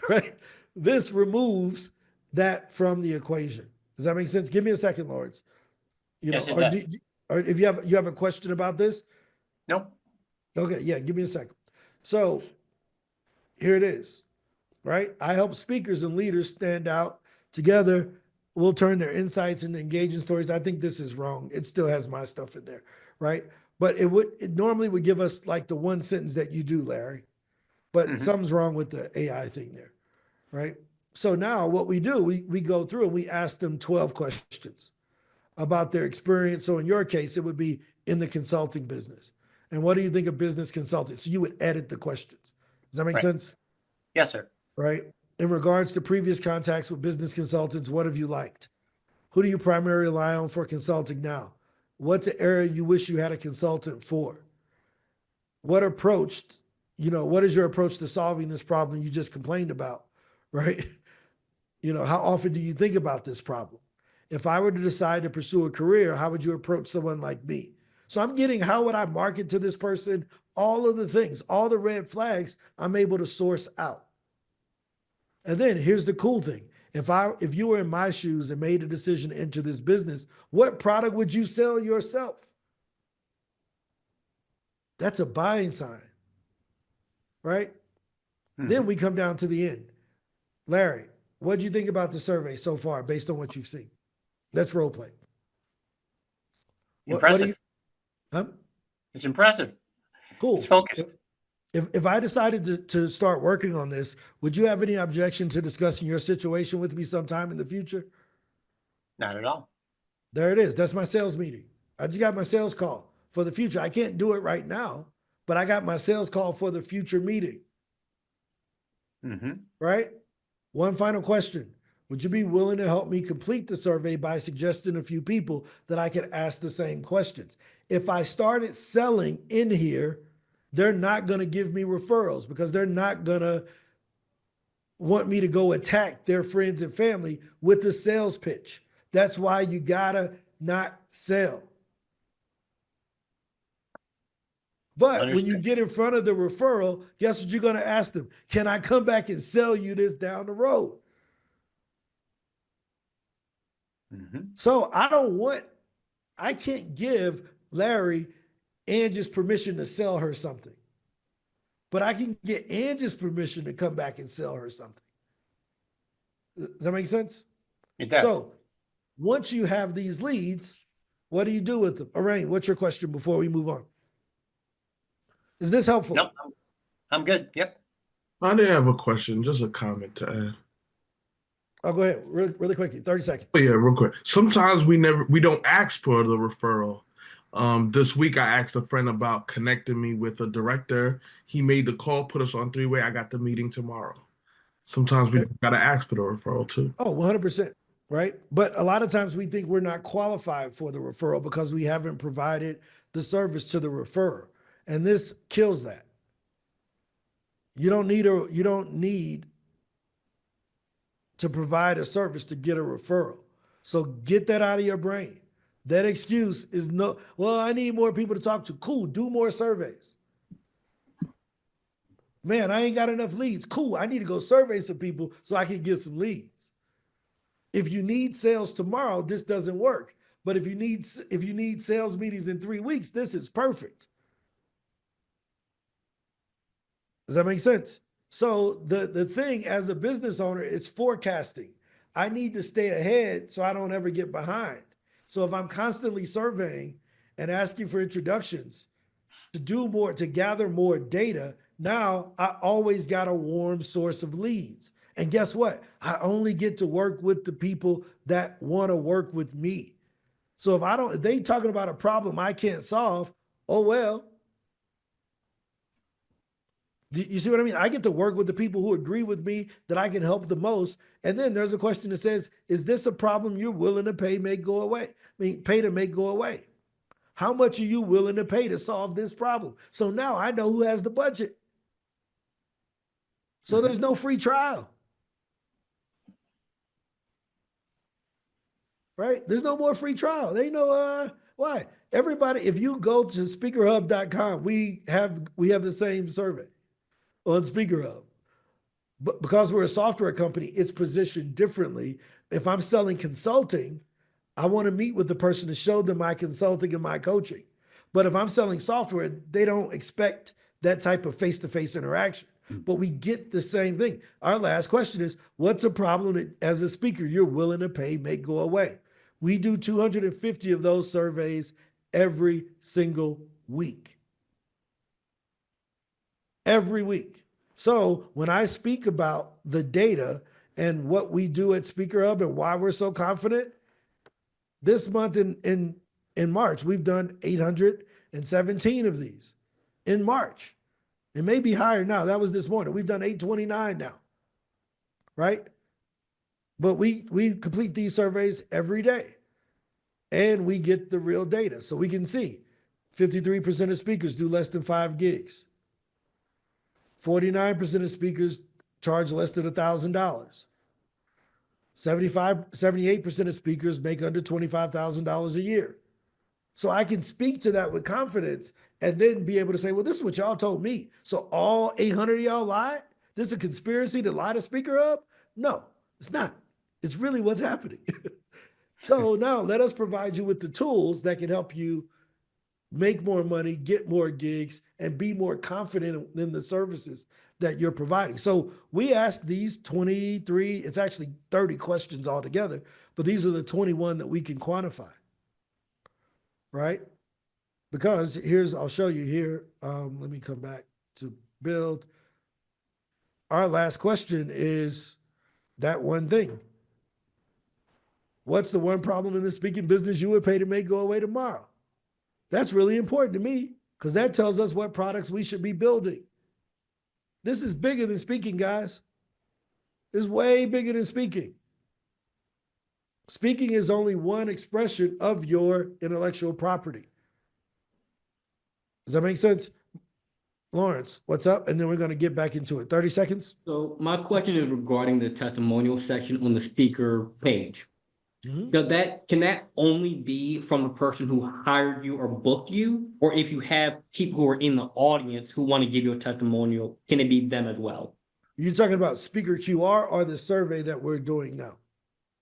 Right? This removes that from the equation. Does that make sense? Give me a second, Lawrence. Yes, it does. Or if you have a question about this? Nope. Okay, yeah, give me a second. So here it is, right? I help speakers and leaders stand out. Together, we'll turn their insights into engaging stories. I think this is wrong. It still has my stuff in there, right? but it normally would give us like the one sentence that you do, Larry. But something's wrong with the AI thing there, right? So now what we do, we go through and we ask them 12 questions about their experience. So in your case, it would be in the consulting business. And what do you think of business consulting? So you would edit the questions. Does that make sense? Yes, sir. Right? In regards to previous contacts with business consultants, what have you liked? Who do you primarily rely on for consulting now? What's an area you wish you had a consultant for? What what is your approach to solving this problem you just complained about, right? How often do you think about this problem? If I were to decide to pursue a career, how would you approach someone like me? So I'm getting how would I market to this person? All of the things, all the red flags, I'm able to source out. And then here's the cool thing. If you were in my shoes and made a decision to enter this business, what product would you sell yourself? That's a buying sign, right? Then we come down to the end. Larry, what do you think about the survey so far based on what you've seen? Let's role play. Impressive. It's impressive. Cool. It's focused. If I decided to start working on this, would you have any objection to discussing your situation with me sometime in the future? Not at all. There it is. That's my sales meeting. I just got my sales call for the future. I can't do it right now, but I got my sales call for the future meeting. Right? One final question. Would you be willing to help me complete the survey by suggesting a few people that I could ask the same questions? If I started selling in here, they're not going to give me referrals because they're not going to want me to go attack their friends and family with the sales pitch. That's why you got to not sell. But when you get in front of the referral, guess what you're going to ask them? Can I come back and sell you this down the road? So I can't give Larry Angie's permission to sell her something, but I can get Angie's permission to come back and sell her something. Does that make sense? It does. So once you have these leads, what do you do with them? Arain, what's your question before we move on? Is this helpful? Nope. I'm good. Yep. I didn't have a question, just a comment to add. Oh, go ahead, really quickly, 30 seconds. Oh, yeah, real quick. Sometimes we don't ask for the referral. This week I asked a friend about connecting me with a director. He made the call, put us on three-way. I got the meeting tomorrow. Sometimes we got to ask for the referral too. Oh, 100%, right? But a lot of times we think we're not qualified for the referral because we haven't provided the service to the referrer. And this kills that. You don't need to provide a service to get a referral. So get that out of your brain. That excuse is I need more people to talk to. Cool, do more surveys. Man, I ain't got enough leads. Cool, I need to go survey some people so I can get some leads. If you need sales tomorrow, this doesn't work. But if you need sales meetings in 3 weeks, this is perfect. Does that make sense? So the thing as a business owner, it's forecasting. I need to stay ahead so I don't ever get behind. So if I'm constantly surveying and asking for introductions to do more, to gather more data, now I always got a warm source of leads. And guess what? I only get to work with the people that want to work with me. So if they talking about a problem I can't solve, oh well. You see what I mean? I get to work with the people who agree with me that I can help the most. And then there's a question that says, is this a problem you're willing to pay to make go away? How much are you willing to pay to solve this problem? So now I know who has the budget. So there's no free trial. Right? There's no more free trial. They know why. Everybody, if you go to SpeakerHub.com, we have the same survey on SpeakerHub. But because we're a software company, it's positioned differently. If I'm selling consulting, I want to meet with the person to show them my consulting and my coaching. But if I'm selling software, they don't expect that type of face-to-face interaction. But we get the same thing. Our last question is, what's a problem that, as a speaker, you're willing to pay, make go away? We do 250 of those surveys every single week. Every week. So when I speak about the data and what we do at SpeakerHub and why we're so confident, this month in March, we've done 817 of these in March. It may be higher now. That was this morning. We've done 829 now, right? But we complete these surveys every day and we get the real data. So we can see 53% of speakers do less than 5 gigs. 49% of speakers charge less than $1,000. 78% of speakers make under $25,000 a year. So I can speak to that with confidence and then be able to say, well, this is what y'all told me. So all 800 of y'all lied? This is a conspiracy to lie to SpeakerHub? No, it's not. It's really what's happening. So now let us provide you with the tools that can help you make more money, get more gigs, and be more confident in the services that you're providing. So we asked these 23, it's actually 30 questions altogether, but these are the 21 that we can quantify, right? Because I'll show you here. Let me come back to build. Our last question is that one thing. What's the one problem in the speaking business you would pay to make go away tomorrow? That's really important to me because that tells us what products we should be building. This is bigger than speaking, guys. It's way bigger than speaking. Speaking is only one expression of your intellectual property. Does that make sense? Lawrence, what's up? And then we're going to get back into it. 30 seconds. So my question is regarding the testimonial section on the speaker page. Mhm. Can that only be from the person who hired you or booked you? Or if you have people who are in the audience who want to give you a testimonial, can it be them as well? You're talking about speaker QR or the survey that we're doing now?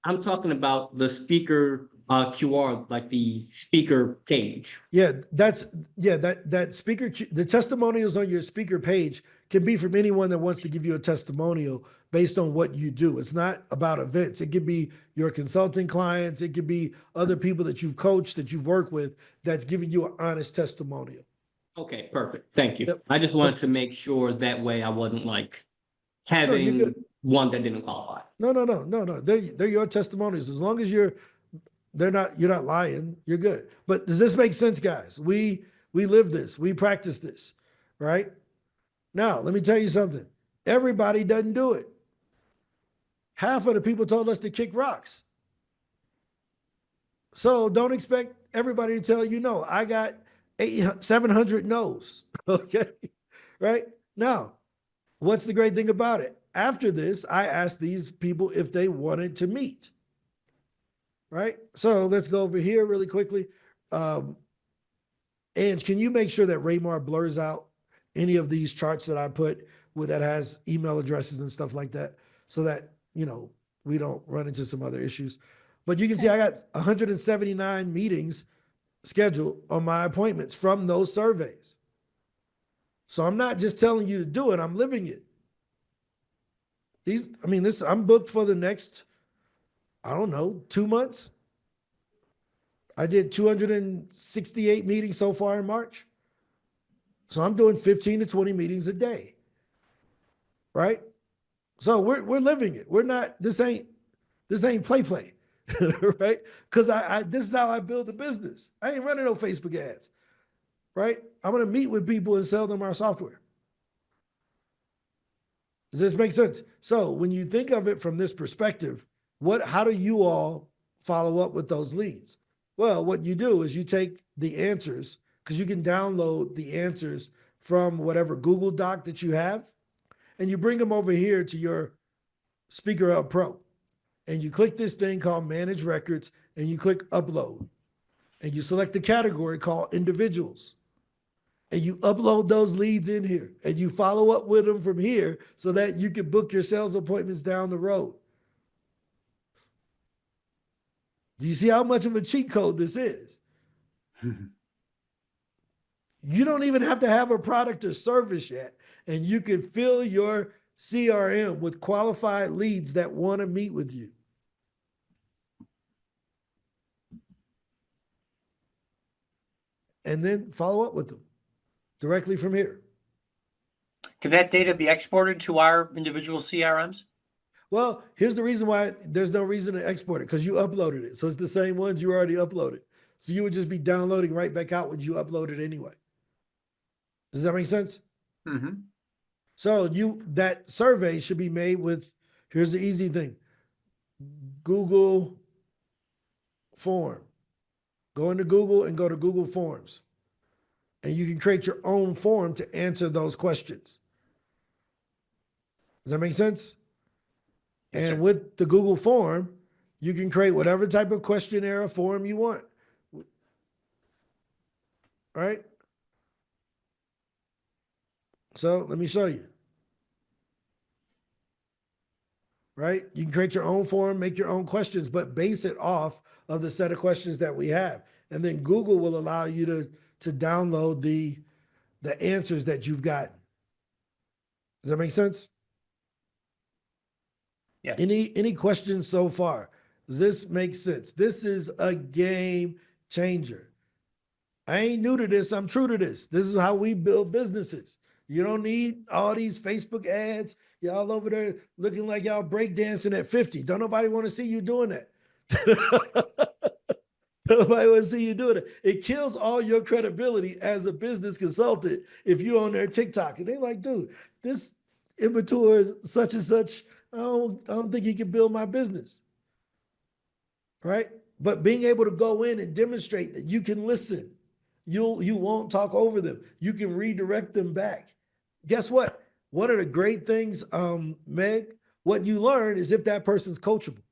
I'm talking about the speaker QR, like the speaker page. Yeah, that speaker, the testimonials on your speaker page can be from anyone that wants to give you a testimonial based on what you do. It's not about events. It could be your consulting clients. It could be other people that you've coached, that you've worked with, that's giving you an honest testimonial. Okay, perfect. Thank you. Yep. I just wanted to make sure that way I wasn't like you're having good. one that didn't qualify. No. They're your testimonials. As long as you're not lying, you're good. But does this make sense, guys? We live this, we practice this, right? Now, let me tell you something. Everybody doesn't do it. Half of the people told us to kick rocks. So don't expect everybody to tell you no. I got 700 no's, okay? Right? Now, what's the great thing about it? After this, I asked these people if they wanted to meet. Right? So let's go over here really quickly. Ange, can you make sure that Raymar blurs out any of these charts that I put that has email addresses and stuff like that so that, we don't run into some other issues. But you can see I got 179 meetings scheduled on my appointments from those surveys. So I'm not just telling you to do it, I'm living it. I'm booked for the next, 2 months. I did 268 meetings so far in March. So I'm doing 15 to 20 meetings a day. Right? So we're living it. We're not, this ain't play, right? Because this is how I build a business. I ain't running no Facebook ads, right? I'm going to meet with people and sell them our software. Does this make sense? So when you think of it from this perspective, how do you all follow up with those leads? Well, what you do is you take the answers, because you can download the answers from whatever Google Doc that you have, and you bring them over here to your SpeakerHub Pro. And you click this thing called Manage Records, and you click Upload. And you select the category called Individuals. And you upload those leads in here, and you follow up with them from here so that you can book your sales appointments down the road. Do you see how much of a cheat code this is? You don't even have to have a product or service yet, and you can fill your CRM with qualified leads that want to meet with you. and then follow up with them directly from here. Can that data be exported to our individual CRMs? Well, here's the reason why there's no reason to export it, because you uploaded it. So it's the same ones you already uploaded. So you would just be downloading right back out what you uploaded anyway. Does that make sense? Mm-hmm. So that survey should be made with, here's the easy thing, Google Form. Go into Google and go to Google Forms. And you can create your own form to answer those questions. Does that make sense? Yes, and sir. with the Google form, you can create whatever type of questionnaire or form you want. Right? So let me show you. Right? You can create your own form, make your own questions, but base it off of the set of questions that we have. And then Google will allow you to download the answers that you've gotten. Does that make sense? Yes. Any questions so far? Does this make sense? This is a game changer. I ain't new to this. I'm true to this. This is how we build businesses. You don't need all these Facebook ads. Y'all over there looking like y'all breakdancing at 50. Don't nobody want to see you doing that. Nobody want to see you doing it. It kills all your credibility as a business consultant if you're on their TikTok and they're like, dude, this immature is such and such. I don't think he can build my business. Right? But being able to go in and demonstrate that you can listen, you won't talk over them. You can redirect them back. Guess what? One of the great things, Meg, what you learn is if that person's coachable.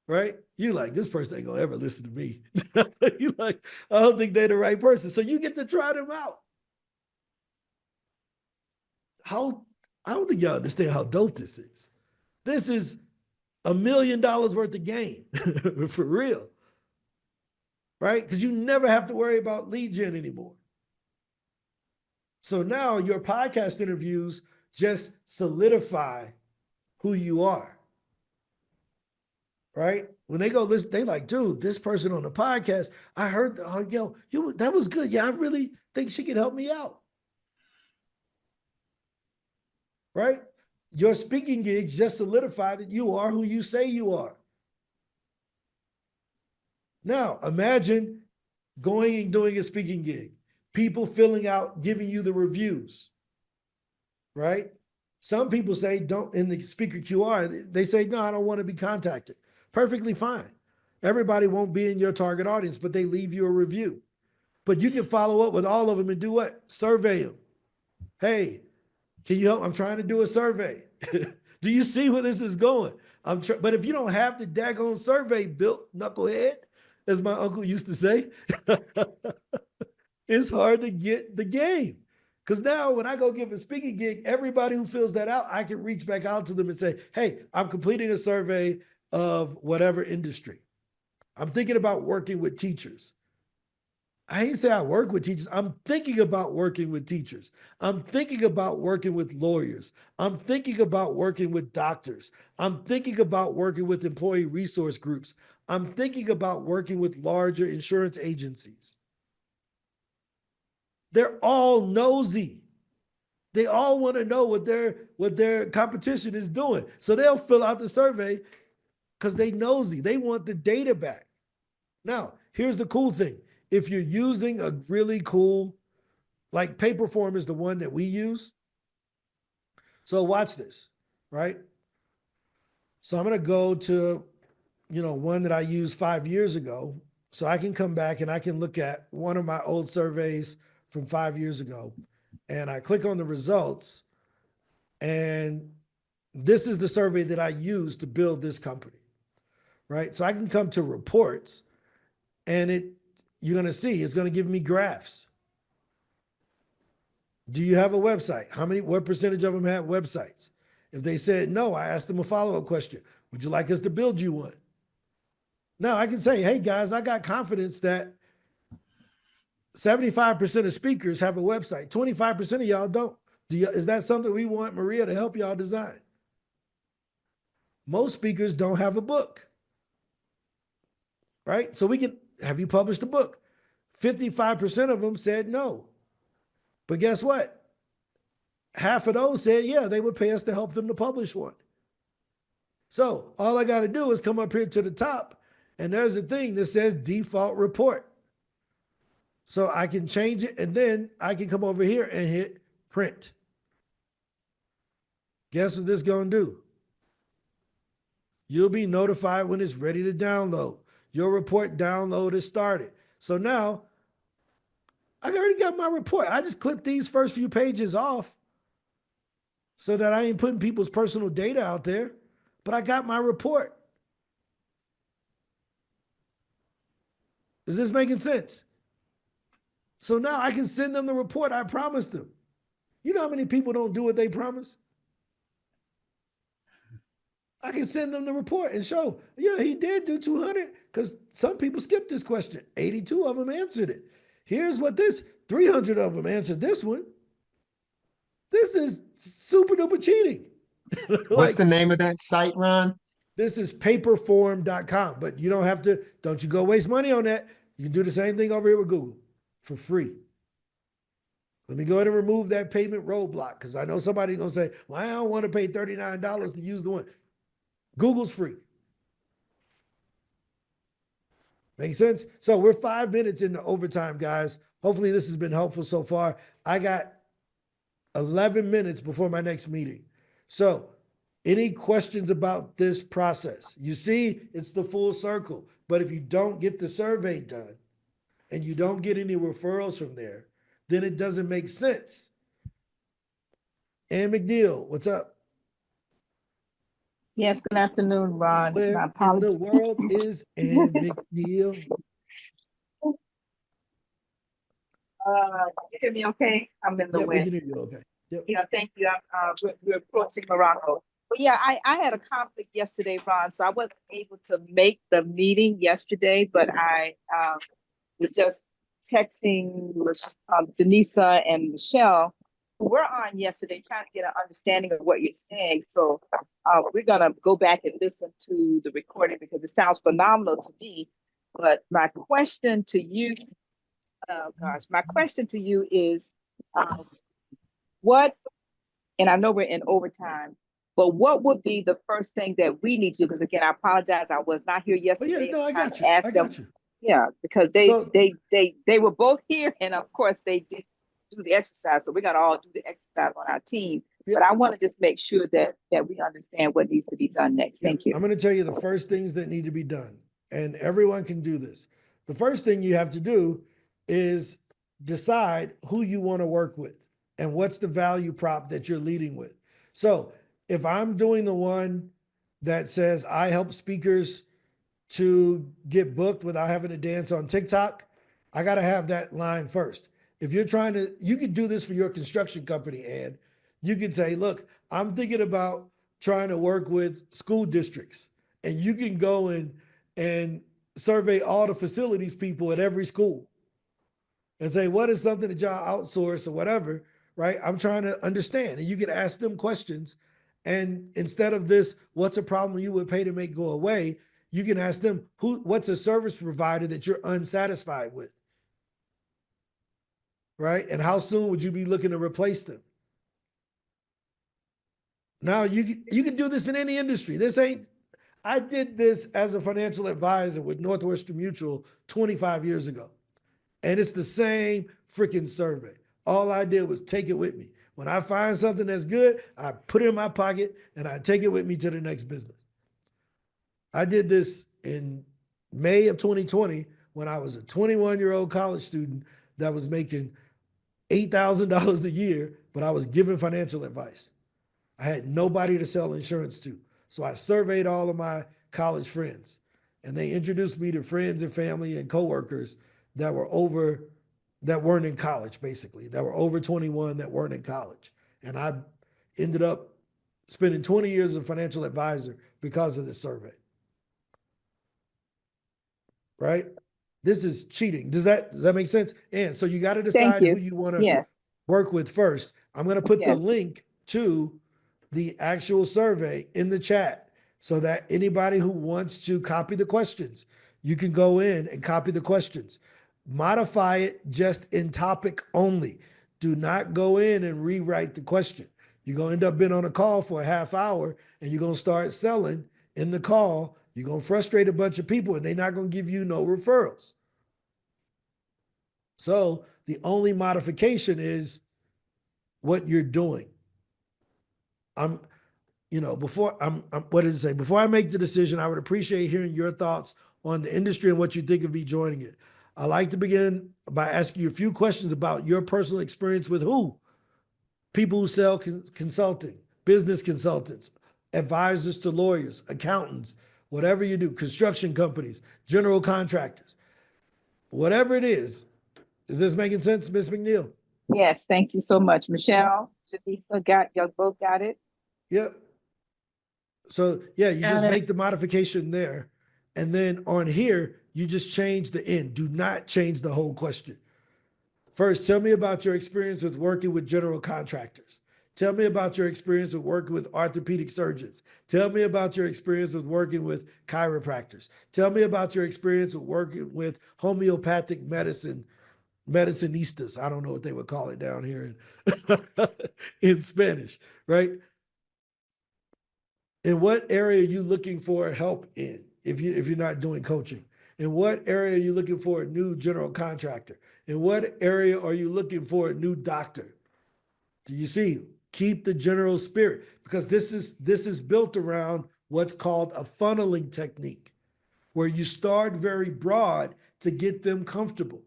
Right? You like, this person ain't gonna ever listen to me. You like, I don't think they're the right person. So you get to try them out. I don't think y'all understand how dope this is. This is $1 million worth of gain for real. Right? Because you never have to worry about lead gen anymore. So now your podcast interviews just solidify who you are. Right? When they go listen, they like, dude, this person on the podcast, I heard, that was good. Yeah, I really think she can help me out. Right? Your speaking gigs just solidify that you are who you say you are. Now, imagine going and doing a speaking gig, people filling out, giving you the reviews, right? Some people say, don't, in the speaker QR, they say, no, I don't want to be contacted. Perfectly fine. Everybody won't be in your target audience, but they leave you a review. But you can follow up with all of them and do what? Survey them. Hey, can you help? I'm trying to do a survey. Do you see where this is going? But if you don't have the daggone survey built, knucklehead, as my uncle used to say, it's hard to get the game. Because now when I go give a speaking gig, everybody who fills that out, I can reach back out to them and say, hey, I'm completing a survey of whatever industry. I'm thinking about working with teachers. I ain't say I work with teachers. I'm thinking about working with teachers. I'm thinking about working with lawyers. I'm thinking about working with doctors. I'm thinking about working with employee resource groups. I'm thinking about working with larger insurance agencies. They're all nosy. They all want to know what their competition is doing. So they'll fill out the survey because they nosy. They want the data back. Now, here's the cool thing. If you're using a really cool, like Paperform is the one that we use. So watch this, right? So I'm going to go to, one that I used 5 years ago. So I can come back and I can look at one of my old surveys from 5 years ago. And I click on the results. And this is the survey that I used to build this company, right? So I can come to reports and you're going to see, it's going to give me graphs. Do you have a website? What percentage of them have websites? If they said no, I asked them a follow-up question. Would you like us to build you one? Now I can say, hey guys, I got confidence that 75% of speakers have a website. 25% of y'all don't. Is that something we want Maria to help y'all design? Most speakers don't have a book, right? So have you published a book? 55% of them said no. But guess what? Half of those said, yeah, they would pay us to help them to publish one. So all I got to do is come up here to the top, and there's a thing that says default report. So I can change it, and then I can come over here and hit print. Guess what this is going to do? You'll be notified when it's ready to download. Your report download is started. So now I already got my report. I just clipped these first few pages off so that I ain't putting people's personal data out there, but I got my report. Is this making sense? So now I can send them the report I promised them. You know how many people don't do what they promise? I can send them the report and show, yeah, he did do 200, because some people skipped this question. 82 of them answered it. Here's what 300 of them answered this one. This is super duper cheating. What's the name of that site, Ron? This is paperform.com, but you don't have to, don't you go waste money on that. You can do the same thing over here with Google for free. Let me go ahead and remove that payment roadblock, because I know somebody's going to say, well, I don't want to pay $39 to use the one. Google's free. Make sense? So we're 5 minutes into overtime, guys. Hopefully this has been helpful so far. I got 11 minutes before my next meeting. So any questions about this process? You see, it's the full circle. But if you don't get the survey done and you don't get any referrals from there, then it doesn't make sense. Ann McNeil, what's up? Yes, good afternoon, Ron. Where My in apologies. the world is Ann McNeil? You hear me okay? I'm in the Yeah, we wind. can hear you okay. Yep. Yeah, thank you. We're approaching Morocco. But yeah, I had a conflict yesterday, Ron, so I wasn't able to make the meeting yesterday, but I was just texting Denisa and Michelle, who were on yesterday, trying to get an understanding of what you're saying. So we're going to go back and listen to the recording because it sounds phenomenal to me. But my question to you, my question to you is what, and I know we're in overtime, but what would be the first thing that we need to do? Because again, I apologize, I was not here Oh, yesterday. yeah, no, I got you. Ask I them, got you. yeah, because So- they were both here, and of course they did do the exercise. So we're gonna all do the exercise on our team. Yeah. But I want to just make sure that we understand what needs to be done next. Yeah, Thank you. I'm going to tell you the first things that need to be done, and everyone can do this. The first thing you have to do is decide who you want to work with and what's the value prop that you're leading with. So if I'm doing the one that says I help speakers to get booked without having to dance on TikTok, I got to have that line first. If you're trying to, you could do this for your construction company, and you could say, look, I'm thinking about trying to work with school districts, and you can go in and survey all the facilities people at every school and say, what is something that y'all outsource or whatever, right? I'm trying to understand. And you can ask them questions. And instead of this, what's a problem you would pay to make go away? You can ask them, what's a service provider that you're unsatisfied with? Right? And how soon would you be looking to replace them? Now you can do this in any industry. I did this as a financial advisor with Northwestern Mutual 25 years ago. And it's the same freaking survey. All I did was take it with me. When I find something that's good, I put it in my pocket and I take it with me to the next business. I did this in May of 2020 when I was a 21-year-old college student that was making $8,000 a year, but I was giving financial advice. I had nobody to sell insurance to. So I surveyed all of my college friends, and they introduced me to friends and family and coworkers that weren't in college, basically, that were over 21 that weren't in college. And I ended up spending 20 years as a financial advisor because of this survey. Right? This is cheating. Does that make sense? And so you got to decide who you want to work with first. I'm going to put the link to the actual survey in the chat so that anybody who wants to copy the questions, you can go in and copy the questions. Modify it just in topic only. Do not go in and rewrite the question. You're going to end up being on a call for a half hour and you're going to start selling in the call. You're going to frustrate a bunch of people and they're not going to give you no referrals. So the only modification is what you're doing. Before what does it say? Before I make the decision, I would appreciate hearing your thoughts on the industry and what you think of me joining it. I like to begin by asking you a few questions about your personal experience with who? People who sell consulting, business consultants, advisors to lawyers, accountants, whatever you do, construction companies, general contractors, whatever it is. Is this making sense, Ms. McNeil? Yes, thank you so much. Michelle, Janisa, y'all both got it? Yep. So yeah, you just make the modification there. And then on here, you just change the end. Do not change the whole question. First, tell me about your experience with working with general contractors. Tell me about your experience with working with orthopedic surgeons. Tell me about your experience with working with chiropractors. Tell me about your experience with working with homeopathic medicinistas. I don't know what they would call it down here in Spanish, right? In what area are you looking for help in if you're not doing coaching? In what area are you looking for a new general contractor? In what area are you looking for a new doctor? Do you see? Keep the general spirit, because this is built around what's called a funneling technique, where you start very broad to get them comfortable.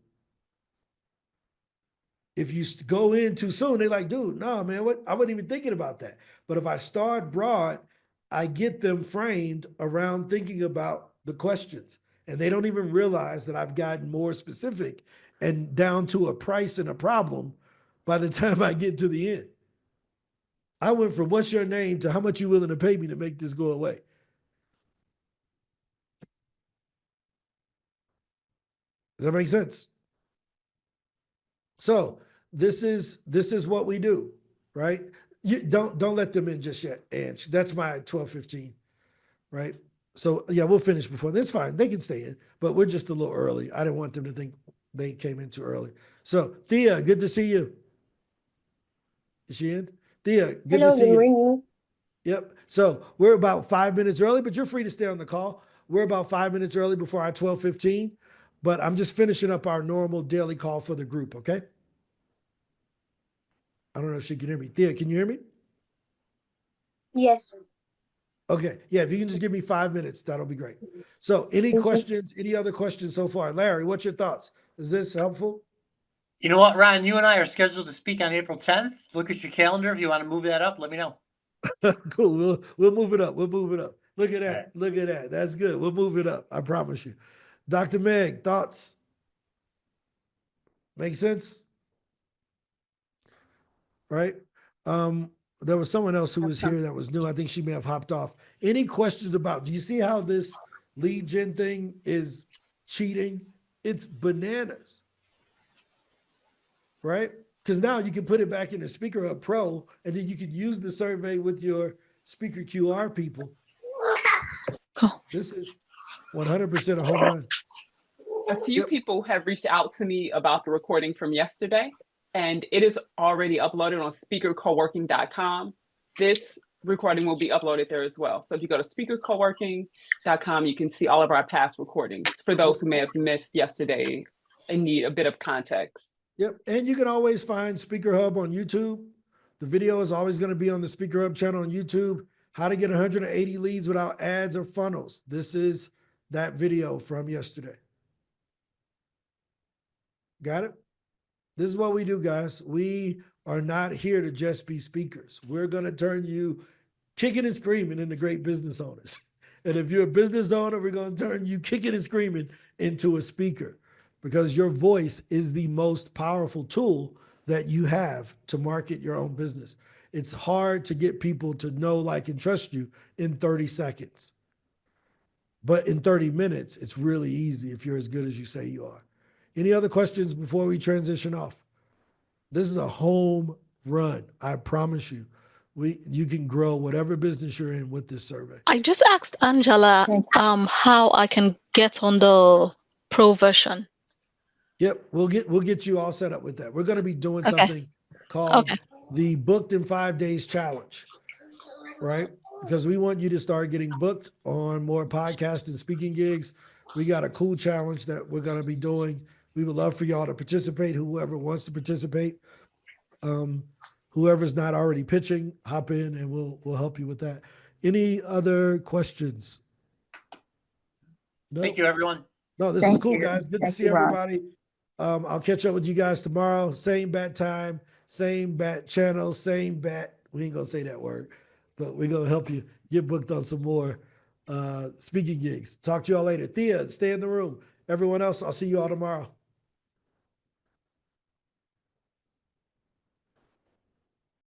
If you go in too soon, they're like, dude, no, man, what? I wasn't even thinking about that. But if I start broad, I get them framed around thinking about the questions. And they don't even realize that I've gotten more specific and down to a price and a problem by the time I get to the end. I went from what's your name to how much you willing to pay me to make this go away. Does that make sense? So this is what we do, right? You don't let them in just yet, Ange. That's my 12:15, right? So yeah, we'll finish before. That's fine. They can stay in, but we're just a little early. I didn't want them to think they came in too early. So Thea, good to see you. Is she in? Thea, good to see you. Yep. So we're about 5 minutes early, but you're free to stay on the call. We're about 5 minutes early before our 12:15, but I'm just finishing up our normal daily call for the group, okay? I don't know if she can hear me. Thea, can you hear me? Yes. Okay. Yeah, if you can just give me 5 minutes, that'll be great. So any questions, any other questions so far? Larry, what's your thoughts? Is this helpful? You know what, Ryan, you and I are scheduled to speak on April 10th. Look at your calendar. If you want to move that up, let me know. Cool. We'll move it up. We'll move it up. Look at that. Look at that. That's good. We'll move it up. I promise you. Dr. Meg, thoughts? Make sense? Right? There was someone else who was here that was new. I think she may have hopped off. Any questions about, do you see how this lead gen thing is cheating? It's bananas. Right? Because now you can put it back in the SpeakerHub Pro, and then you could use the survey with your Speaker QR people. This is 100% a home run. A few people have reached out to me about the recording from yesterday, and it is already uploaded on speakercoworking.com. This recording will be uploaded there as well. So if you go to speakercoworking.com, you can see all of our past recordings for those who may have missed yesterday and need a bit of context. Yep. And you can always find SpeakerHub on YouTube. The video is always going to be on the SpeakerHub channel on YouTube. How to get 180 leads without ads or funnels. This is that video from yesterday. Got it? This is what we do, guys. We are not here to just be speakers. We're going to turn you kicking and screaming into great business owners. And if you're a business owner, we're going to turn you kicking and screaming into a speaker, because your voice is the most powerful tool that you have to market your own business. It's hard to get people to know, like, and trust you in 30 seconds. But in 30 minutes, it's really easy if you're as good as you say you are. Any other questions before we transition off? This is a home run. I promise you. You can grow whatever business you're in with this survey. I just asked Angela how I can get on the pro version. Yep, we'll get you all set up with that. We're going to be doing Okay. something called Okay. the Booked in 5 Days Challenge, right? Because we want you to start getting booked on more podcast and speaking gigs. We got a cool challenge that we're going to be doing. We would love for y'all to participate. Whoever wants to participate, whoever's not already pitching, hop in and we'll help you with that. Any other questions? No? Thank you, everyone. No, this is Thank cool, you. guys. Good to Thank see you, Ron. everybody. I'll catch up with you guys tomorrow. Same bat time, same bat channel, same bat. We ain't gonna say that word, but we're gonna help you get booked on some more speaking gigs. Talk to y'all later. Thea, stay in the room. Everyone else, I'll see you all tomorrow.